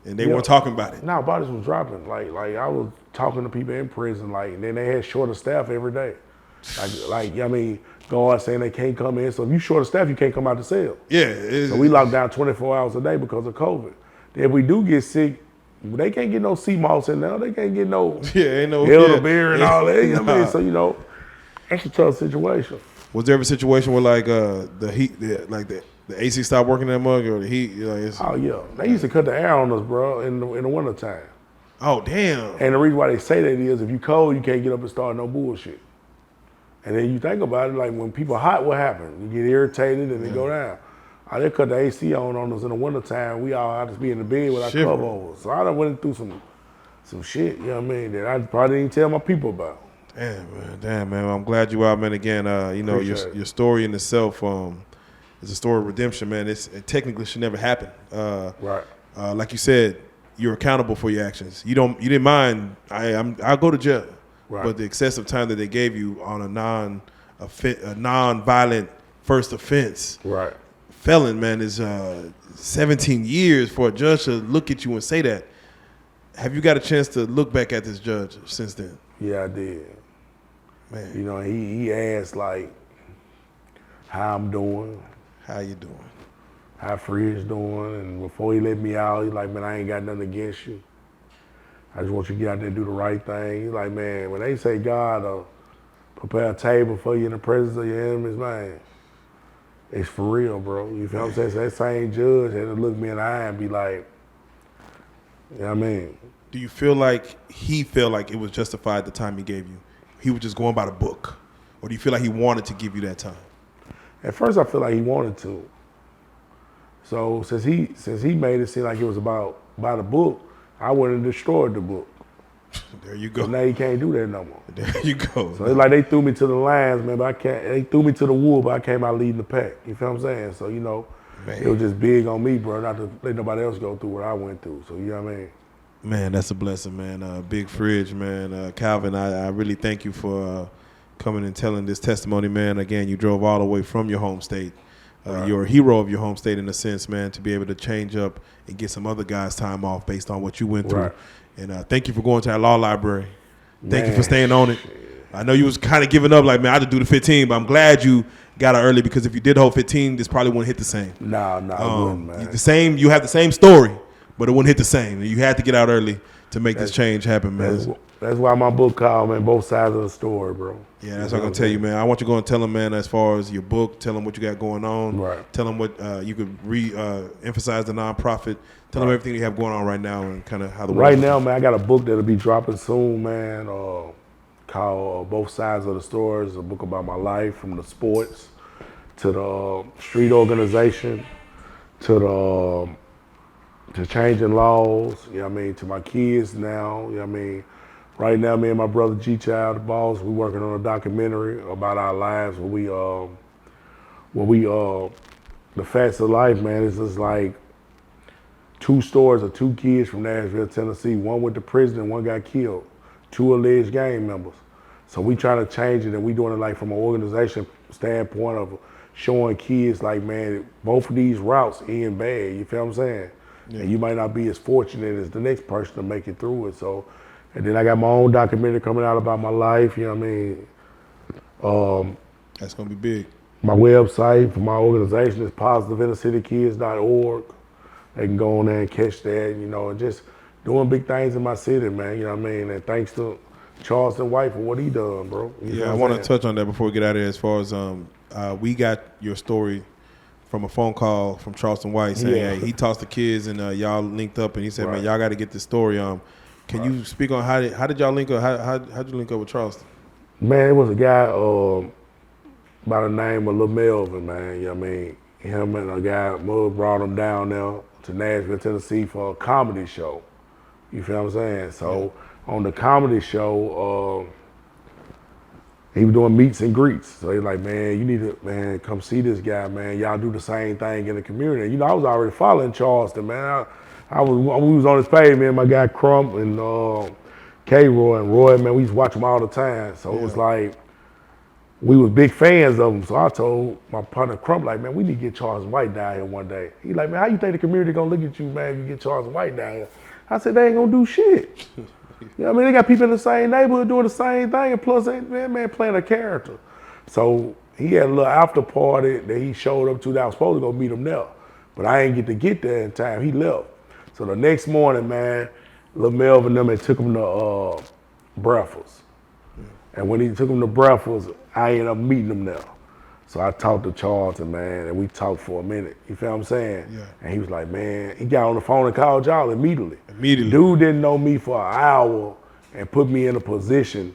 and they Yeah. weren't talking about it. Now bodies was dropping. Like I was talking to people in prison, like, and then they had shorter staff every day. I mean, guards saying they can't come in. So if you short of staff, you can't come out the cell. Yeah, So we locked down 24 hours a day because of COVID. Then if we do get sick, they can't get no sea moss in there. They can't get no ain't no elderberry and all that. You know what I mean? Nah. So, you know, that's a tough situation. Was there ever a situation where like the heat, the AC stopped working that mug, or the heat? Oh, yeah. They used to cut the air on us, bro, in the wintertime. Oh damn. And the reason why they say that is if you cold, you can't get up and start no bullshit. And then you think about it, like when people hot, what happened? You get irritated and they go down. They cut the AC on us in the wintertime. We all have to be in the bed with our Shiver. cover over. So I done went through some shit, you know what I mean, that I probably didn't tell my people about. Damn, man. I'm glad you out, man. Again, you know, Appreciate it. your story in itself is a story of redemption, man. It technically should never happen. Right. Like you said, you're accountable for your actions. You didn't mind. I'll go to jail, Right. but the excessive time that they gave you on a non-violent first offense, Right. felon, man, is 17 years for a judge to look at you and say that. Have you got a chance to look back at this judge since then? Yeah, I did. Man, You know, he asked, like, how I'm doing, how you doing? how Fridge doing, and before he let me out, he's like, man, I ain't got nothing against you. I just want you to get out there and do the right thing. He's like, man, when they say God prepare a table for you in the presence of your enemies, man, it's for real, bro. You feel what I'm saying? So that same judge had to look me in the eye and be like, you know what I mean? Do you feel like he felt like it was justified the time he gave you? He was just going by the book? Or do you feel like he wanted to give you that time? At first, I feel like he wanted to. So since he made it seem like it was about the book, I went and destroyed the book. There you So go. now he can't do that no more. There you go. So it's like they threw me to the lions, man, but they threw me to the wool, but I came out leading the pack. You feel what I'm saying? So, you know, Man. it was just big on me, bro, not to let nobody else go through what I went through. So, you know what I mean? Man, that's a blessing, man. Big Fridge, man. Calvin, I really thank you for coming and telling this testimony, man. Again, you drove all the way from your home state. You're a hero of your home state in a sense, man, to be able to change up and get some other guys time off based on what you went through. Right. And thank you for going to our law library. Thank you for Man, staying on it. I know you was kind of giving up, like, man, I just do the 15, but I'm glad you got out early because if you did hold 15, this probably wouldn't hit the same. Nah, I wouldn't, man. You have the same story, but it wouldn't hit the same. You had to get out early to make this change happen, man. That's why my book called, man, Both Sides of the Story, bro. Yeah, that's what I'm going to tell you, man. I want you to go and tell them, man, as far as your book, tell them what you got going on. Right. Tell them what you could emphasize the nonprofit. Tell them everything you have going on right now and kind of how the Right world- now, man, I got a book that'll be dropping soon, man, called Both Sides of the Story. It's a book about my life, from the sports to the street organization to changing laws, you know what I mean, to my kids now, you know what I mean. Right now, me and my brother G-Child, the boss, we working on a documentary about our lives where the facts of life, man, it's just like two stories of two kids from Nashville, Tennessee. One went to prison and one got killed. Two alleged gang members. So we trying to change it, and we doing it like from an organization standpoint of showing kids like, man, both of these routes end bad. You feel what I'm saying? Yeah. And you might not be as fortunate as the next person to make it through it. So, and then I got my own documentary coming out about my life. You know what I mean? That's gonna be big. My website for my organization is positiveinnercitykids.org. They can go on there and catch that, you know, and just doing big things in my city, man. You know what I mean? And thanks to Charleston White for what he done, bro. Yeah, I want to touch on that before we get out of here. As far as we got your story from a phone call from Charleston White saying, hey, he talks to kids and y'all linked up, and he said, man, y'all got to get this story. Can you speak on how did y'all link up? How'd you link up with Charleston? Man, it was a guy by the name of Lil Melvin, man. You know what I mean? Him and a guy, Mud brought him down there to Nashville, Tennessee for a comedy show. You feel what I'm saying? So on the comedy show, he was doing meets and greets. So he's like, man, you need to, man, come see this guy, man. Y'all do the same thing in the community. You know, I was already following Charleston, man. We was on his page, man. My guy Crump and K-Roy and Roy, man, we used to watch them all the time. So it was like, we was big fans of him. So I told my partner Crump, like, man, we need to get Charles White down here one day. He like, man, how you think the community gonna look at you, man, if you get Charles White down here? I said, they ain't gonna do shit. You know what I mean? They got people in the same neighborhood doing the same thing, and plus, man playing a character. So he had a little after party that he showed up to that I was supposed to go meet him there. But I ain't get there in time. He left. So the next morning, man, Lil Melvin them and took him to breakfast. And when he took him to breakfast, I ended up meeting him there. So I talked to Charlton, man, and we talked for a minute. You feel what I'm saying? Yeah. And he was like, man, he got on the phone and called y'all immediately. Immediately. Dude didn't know me for an hour and put me in a position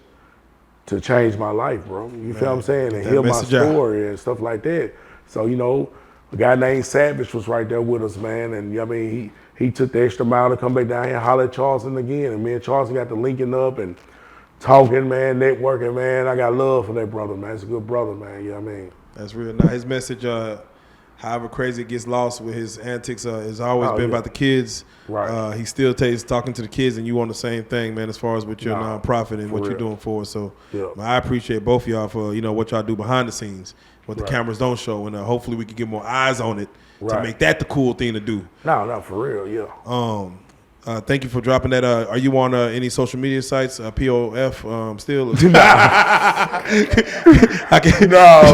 to change my life, bro. You feel what I'm saying? And hear my story and stuff like that. So, you know, a guy named Savage was right there with us, man. And I mean, he took the extra mile to come back down here and holler at Charleston again. And me and Charleston got to linking up and talking, man, networking, man. I got love for that brother, man. It's a good brother, man. You know what I mean? That's real. Now, his message, however crazy it gets lost with his antics, has always been about the kids. Right. He still takes talking to the kids, and you want the same thing, man, as far as with your nonprofit and what you're doing for us. So man, I appreciate both of y'all for, you know, what y'all do behind the scenes, what the cameras don't show, and hopefully we can get more eyes on it to make that the cool thing to do. No, for real, yeah. Thank you for dropping that. Are you on any social media sites? POF still? No,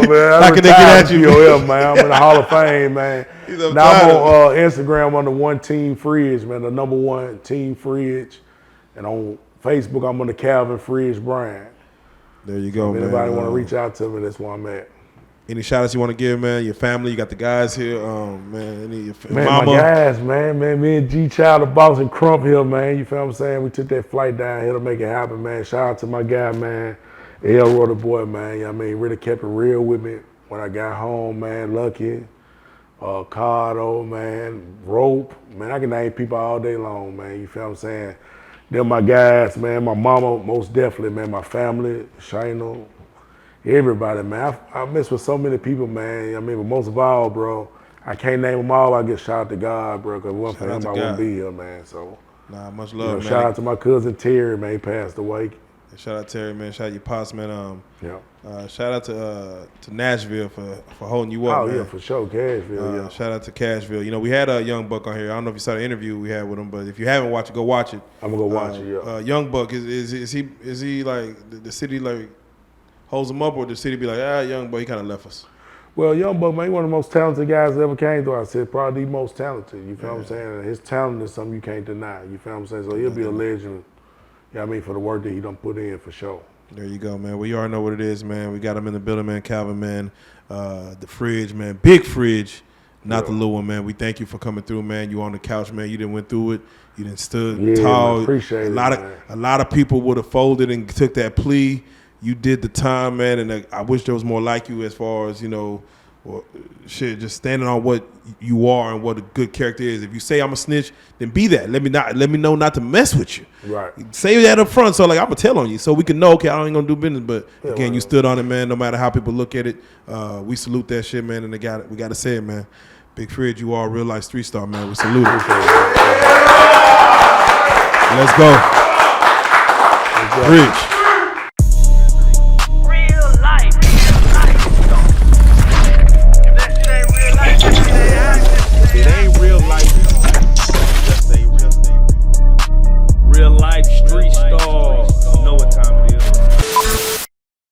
man. How can they get at you? POF, man. I'm in the Hall of Fame, man. Now I'm on Instagram under One Team Fridge, man. The number one Team Fridge, and on Facebook I'm on the Calvin Fridge brand. There you go, if man. anybody want to reach out to me, that's where I'm at. Any shout outs you want to give, man? Your family, you got the guys here, man. Your man, mama. my guys, man. Me and G Child, the boss, and Crump here, man. You feel what I'm saying? We took that flight down here to make it happen, man. Shout out to my guy, man. Elroy the boy, man. You know what I mean? Really kept it real with me when I got home, man. Lucky, Cardo, man. Rope, man. I can name people all day long, man. You feel what I'm saying? They're my guys, man. My mama, most definitely, man. My family, Shayna. Everybody, man. I mess with so many people, man. I mean, but most of all, bro, I can't name them all. I get shout out to God, bro, because one for him, I wouldn't be here, man. So, much love, man. Shout out to my cousin Terry, man. He passed away. Shout out Terry, man. Shout out your pops, man. Yeah. Shout out to Nashville for holding you up, man. Yeah, for sure, Cashville. Shout out to Cashville. You know, we had a Young Buck on here. I don't know if you saw the interview we had with him, but if you haven't watched it, go watch it. I'm gonna go watch it. Yeah. Young Buck is he like the city like holds him up, or the city be like, Young Buck, he kind of left us? Well, Young Buck, man, he one of the most talented guys that ever came through. I said probably the most talented. You feel what I'm saying? His talent is something you can't deny. You feel what I'm saying? So he'll be a legend. You know what I mean, for the work that he done put in, for sure. There you go, man. Well, you already know what it is, man. We got him in the building, man. Calvin, man. The Fridge, man. Big Fridge, not the little one, man. We thank you for coming through, man. You on the couch, man. You didn't went through it. You didn't stood tall. Man, appreciate it, man. A lot of people would have folded and took that plea. You did the time, man, and I wish there was more like you as far as, you know, just standing on what you are and what a good character is. If you say I'm a snitch, then be that. Let me know not to mess with you. Right. Say that up front, so like I'm gonna tell on you, so we can know. Okay, I ain't gonna do business, but again, you stood on it, man. No matter how people look at it, we salute that shit, man. And we gotta say it, man. Big Fridge, you are a real life street star, man. We salute it. Let's go, Fridge.